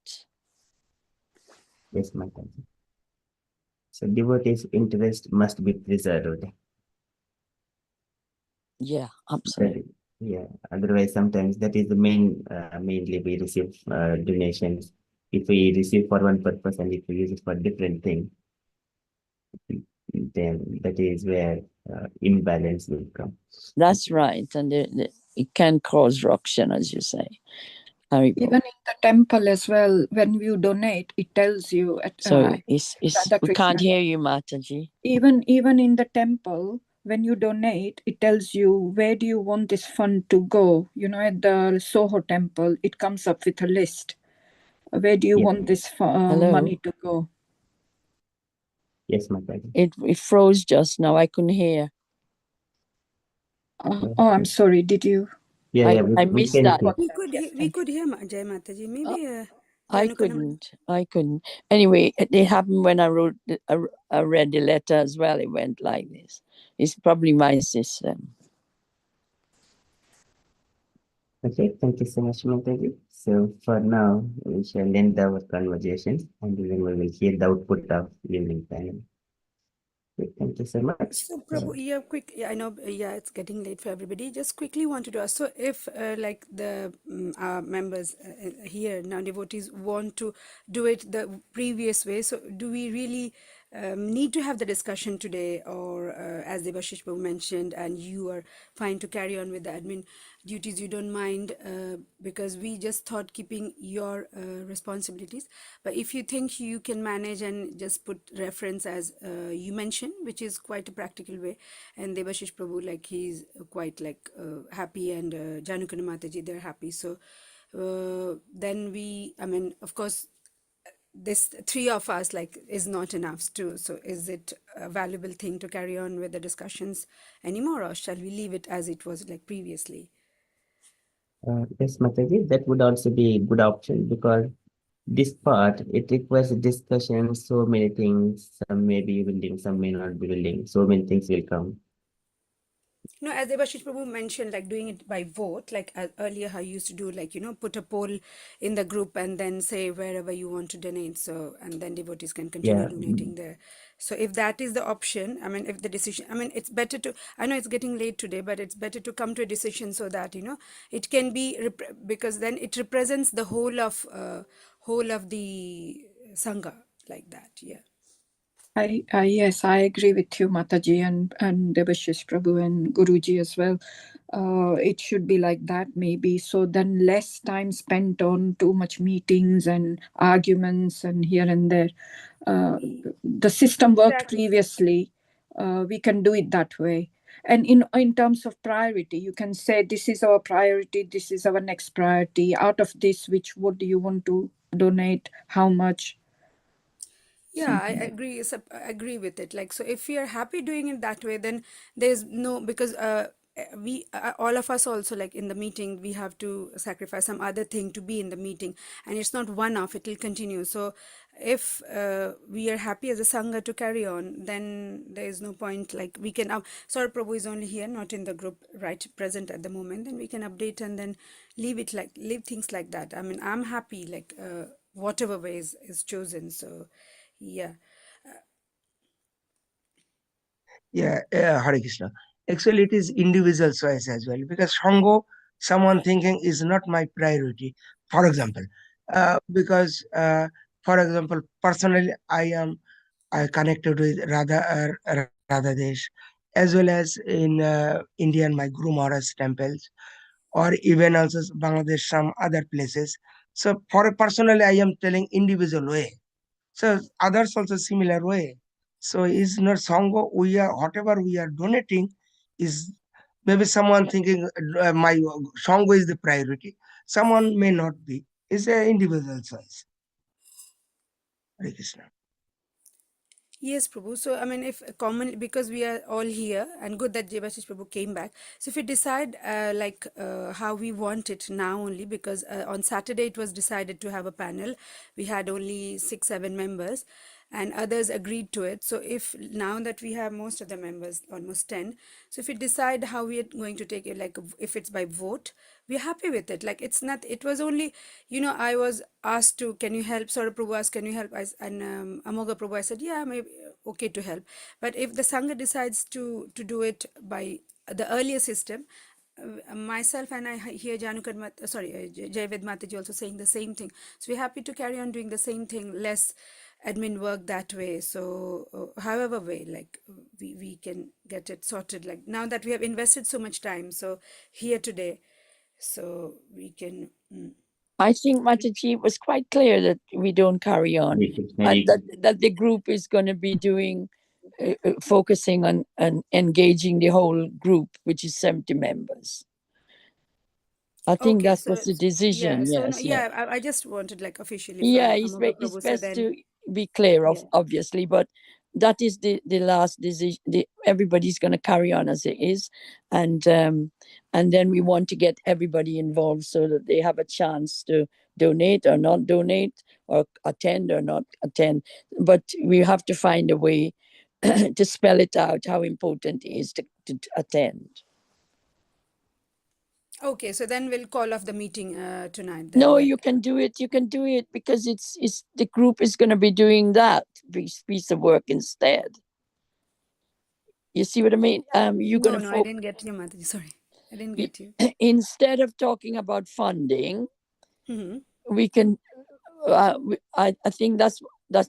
Yes, Mataji. So devotees' interest must be preserved. Yeah, absolutely. Yeah, otherwise sometimes that is the mainly we receive donations. If we receive for one purpose and if we use it for different thing, then that is where imbalance will come. That's right, and it can cause ruction, as you say. Even in the temple as well, when you donate, it tells you. Sorry, we can't hear you, Mataji. Even in the temple, when you donate, it tells you where do you want this fund to go. At the Soho temple, it comes up with a list. Where do you want this money to go? Yes, Mataji. It froze just now. I couldn't hear. I'm sorry. Did you? Yeah, I missed that. We could hear Jai Mataji. Maybe I couldn't. Anyway, it happened when I read the letter as well. It went like this. It's probably my system. Okay, thank you so much, Mataji. So for now, we shall end our conversations, and then we will hear the output of evening panel. Okay, thank you so much. So, Prabhu, I know, it's getting late for everybody. Just quickly wanted to ask, so if like the members here now, devotees want to do it the previous way, so do we really need to have the discussion today, or as Devashish Prabhu mentioned, and you are fine to carry on with the admin duties, you don't mind, because we just thought keeping your responsibilities, but if you think you can manage and just put reference as you mentioned, which is quite a practical way, and Devashish Prabhu, like, he's quite like happy, and Janukana Mataji, they're happy, so then of course this three of us like is not enough too, so is it a valuable thing to carry on with the discussions anymore, or shall we leave it as it was like previously? Yes, Mataji, that would also be a good option because this part it requires a discussion. So many things, some may be willing, some may not be willing. So many things will come. No, as Devashish Prabhu mentioned, like doing it by vote, like earlier how you used to do, like, put a poll in the group and then say wherever you want to donate. So, and then devotees can continue Yeah, donating there. So if that is the option, I mean, if the decision, I mean, it's better to, I know it's getting late today, but it's better to come to a decision so that, it can be, because then it represents the whole of the Sangha like that. Yeah. Yes, I agree with you, Mataji, and Devashish Prabhu and Guruji as well. It should be like that, maybe. So then less time spent on too much meetings and arguments and here and there. The system worked Exactly. previously. We can do it that way. And in terms of priority, you can say this is our priority, this is our next priority. Out of this, what do you want to donate? How much? Yeah, I Something like agree. I agree with it. Like, so if we are happy doing it that way, then there's no, because we all of us also, like in the meeting, we have to sacrifice some other thing to be in the meeting, and it's not one off. It will continue. So if we are happy as a sangha to carry on, then there is no point. Like, we can. Saurabh Prabhu is only here, not in the group, right, present at the moment. Then we can update and then leave things like that. I mean, I'm happy, like whatever way is chosen. So. Yeah. Yeah, Hare Krishna. Actually, it is individual choice as well because Shango, someone thinking is not my priority. For example, because for example, personally, I connected with Radha Desh, as well as in India, my Guru Maharaj temples, or even also Bangladesh, some other places. So for personally, I am telling individual way. So others also similar way. So is not Sangha, we are whatever we are donating is maybe someone thinking my Sangha is the priority. Someone may not be. It's an individual choice. Hare Krishna. Yes, Prabhu. So, I mean, if common, because we are all here, and good that Devashish Prabhu came back. So, if we decide how we want it now only, because on Saturday it was decided to have a panel, we had only 6, 7 members, and others agreed to it. So, if now that we have most of the members, almost 10, so if we decide how we are going to take it, like if it's by vote, we're happy with it. Like, it's not, it was only, I was asked to, can you help? Saurabh Prabhu asked, can you help? And Amoga Prabhu, I said, yeah, maybe okay to help. But if the Sangha decides to do it by the earlier system, myself and I hear Jayaved Mataji also saying the same thing. So we're happy to carry on doing the same thing, less admin work that way. So however way, like we can get it sorted. Like now that we have invested so much time, so here today, so we can. I think Mataji was quite clear that we don't carry on, and that the group is going to be doing, focusing on and engaging the whole group, which is 70 members. I think Okay, that so was the decision. so no, Yes, yeah. I just wanted like officially Yeah, from it's, Amoga it's Prabhu. So best then, to be clear of, yeah. obviously, but that is the last decision. Everybody's going to carry on as it is, and then we want to get everybody involved so that they have a chance to donate or not donate, or attend or not attend. But we have to find a way to spell it out how important it is to attend. Okay, so then we'll call off the meeting tonight. Then, No, like. you can do it. You can do it because it's the group is going to be doing that piece of work instead. You see what I mean? You're going to No, I didn't get you, Mataji. Sorry, I didn't get you. instead of talking about funding, Mm-hmm. we can. I think that's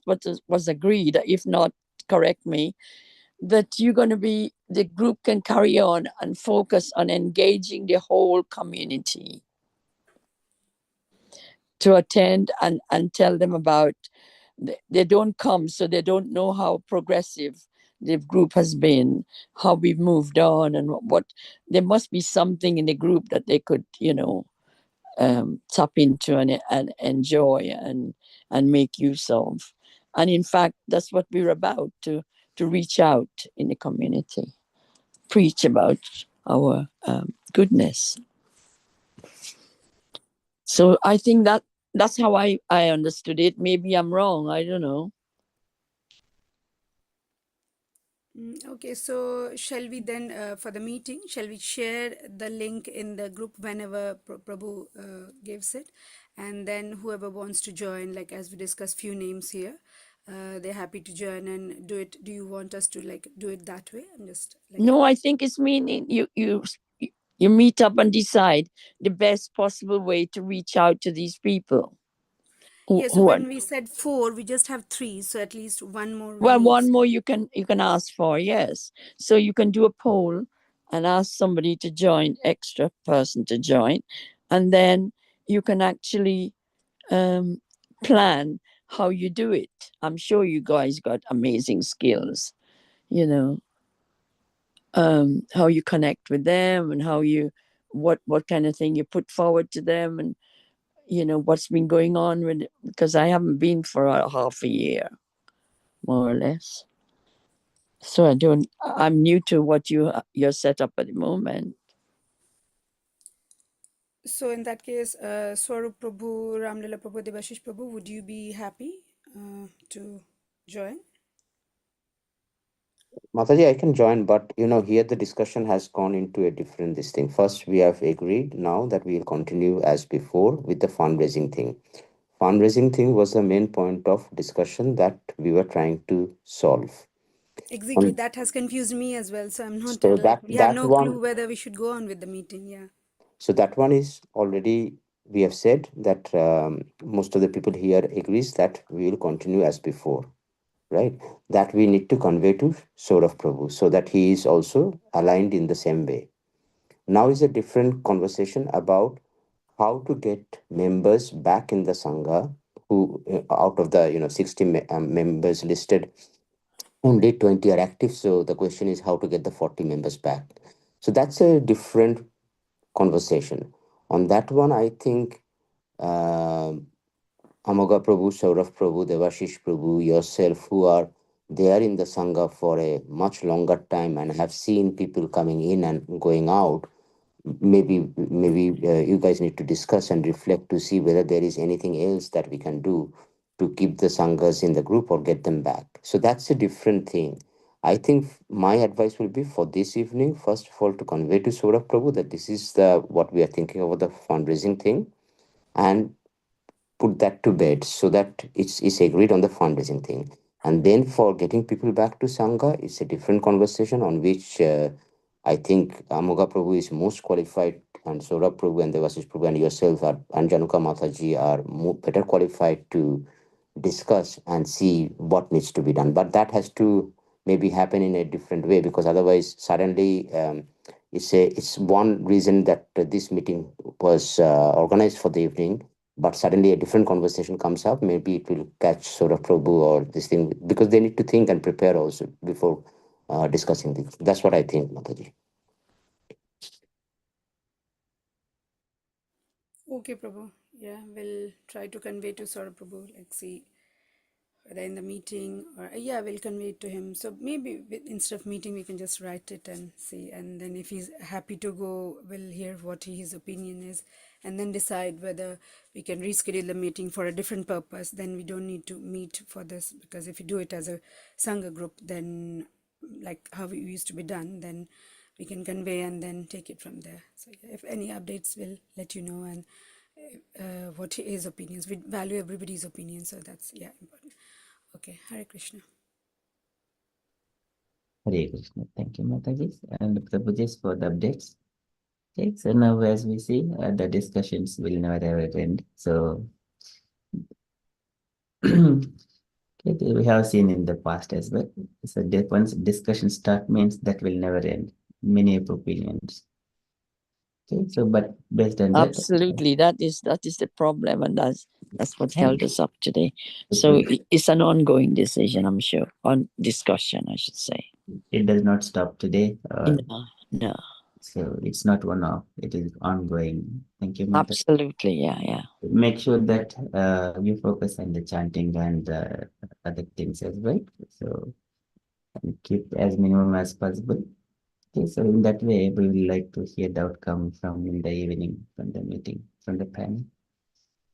what was agreed. If not, correct me. That you're going to be, the group can carry on and focus on engaging the whole community to attend and tell them about. They don't come, so they don't know how progressive the group has been, how we've moved on, and what there must be something in the group that they could, tap into and enjoy and make use of. And in fact, that's what we're about, to reach out in the community, preach about our goodness. So I think that's how I understood it. Maybe I'm wrong. I don't know. Okay, so shall we then, for the meeting, shall we share the link in the group whenever Prabhu gives it? And then whoever wants to join, like as we discussed few names here, they're happy to join and do it. Do you want us to like do it that way? I'm just like... No, I think it's meaning you meet up and decide the best possible way to reach out to these people. Yes, when we said 4, we just have 3, so at least one more. Well, one more you can ask for, yes. So you can do a poll and ask somebody to join, extra person to join, and then you can actually plan how you do it. I'm sure you guys got amazing skills, you know, how you connect with them and how you what kind of thing you put forward to them, and you know what's been going on with it, because I haven't been for half a year, more or less. So I'm new to what you're set up at the moment. So in that case, Swarup Prabhu, Ramlila Prabhu, Devashish Prabhu, would you be happy to join? Mataji, I can join, but here the discussion has gone into a different this thing. First, we have agreed now that we will continue as before with the fundraising thing. Fundraising thing was the main point of discussion that we were trying to solve. Exactly, that has confused me as well. So I'm not So like, we have that no one, clue whether we should go on with the meeting. Yeah. so that one is already, we have said that most of the people here agrees that we will continue as before, right? That we need to convey to Saurav Prabhu so that he is also aligned in the same way. Now is a different conversation about how to get members back in the Sangha who, out of the 60 members listed, only 20 are active. So the question is how to get the 40 members back. So that's a different conversation. On that one, I think uh, Amoga Prabhu, Saurav Prabhu, Devashish Prabhu, yourself, who are there in the Sangha for a much longer time and have seen people coming in and going out, maybe you guys need to discuss and reflect to see whether there is anything else that we can do to keep the Sanghas in the group or get them back. So that's a different thing. I think my advice will be for this evening, first of all, to convey to Saurav Prabhu that this is the what we are thinking about the fundraising thing, and put that to bed so that it's agreed on the fundraising thing. And then for getting people back to Sangha, it's a different conversation on which I think Amoga Prabhu is most qualified, and Saurabh Prabhu and Devasish Prabhu and yourself and Januka Mataji are better qualified to discuss and see what needs to be done. But that has to maybe happen in a different way, because otherwise suddenly it's one reason that this meeting was organized for the evening, but suddenly a different conversation comes up. Maybe it will catch sort of Prabhu or this thing, because they need to think and prepare also before discussing this. That's what I think, Mataji. Okay, Prabhu. Yeah, we'll try to convey to Saurabh Prabhu, like see whether in the meeting or yeah, we'll convey it to him. So maybe instead of meeting, we can just write it and see. And then if he's happy to go, we'll hear what his opinion is, and then decide whether we can reschedule the meeting for a different purpose. Then we don't need to meet for this, because if you do it as a Sangha group, then like how it used to be done, then we can convey and then take it from there. So yeah, if any updates, we'll let you know, and what his opinions. We value everybody's opinion, so that's yeah important. Okay, Hare Krishna. Hare Krishna. Thank you, Mataji and Prabhuji for the updates. Okay, so now as we see, the discussions will never ever end. So okay, we have seen in the past as well. So once discussion start means that will never end. Many opinions. Okay, so but based on that, Absolutely, that is the problem, and that's what held us up today. So it's an ongoing decision, I'm sure, on discussion, I should say. it does not stop today. No. So it's not one-off. It is ongoing. Thank you, Mata. Absolutely, yeah. Make sure that you focus on the chanting and other things as well. So keep as minimum as possible. Okay, so in that way, we will like to hear the outcome from in the evening from the meeting, from the panel.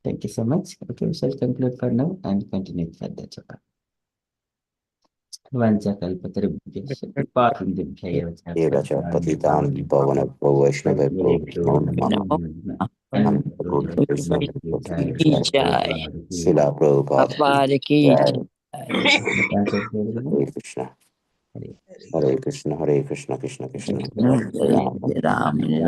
Thank you so much. Okay, we shall conclude for now and continue further. Vanchakalpatarubhyasya kృపాసింధుభ్యైవ చ Evacha patitan pavana vaishnavebhyo namo Srila Prabhupada. Apare ki Jai. jai. Hare Krishna. Hare Krishna, Hare Krishna, Krishna Krishna, Hare Hare, Ram Ram Ram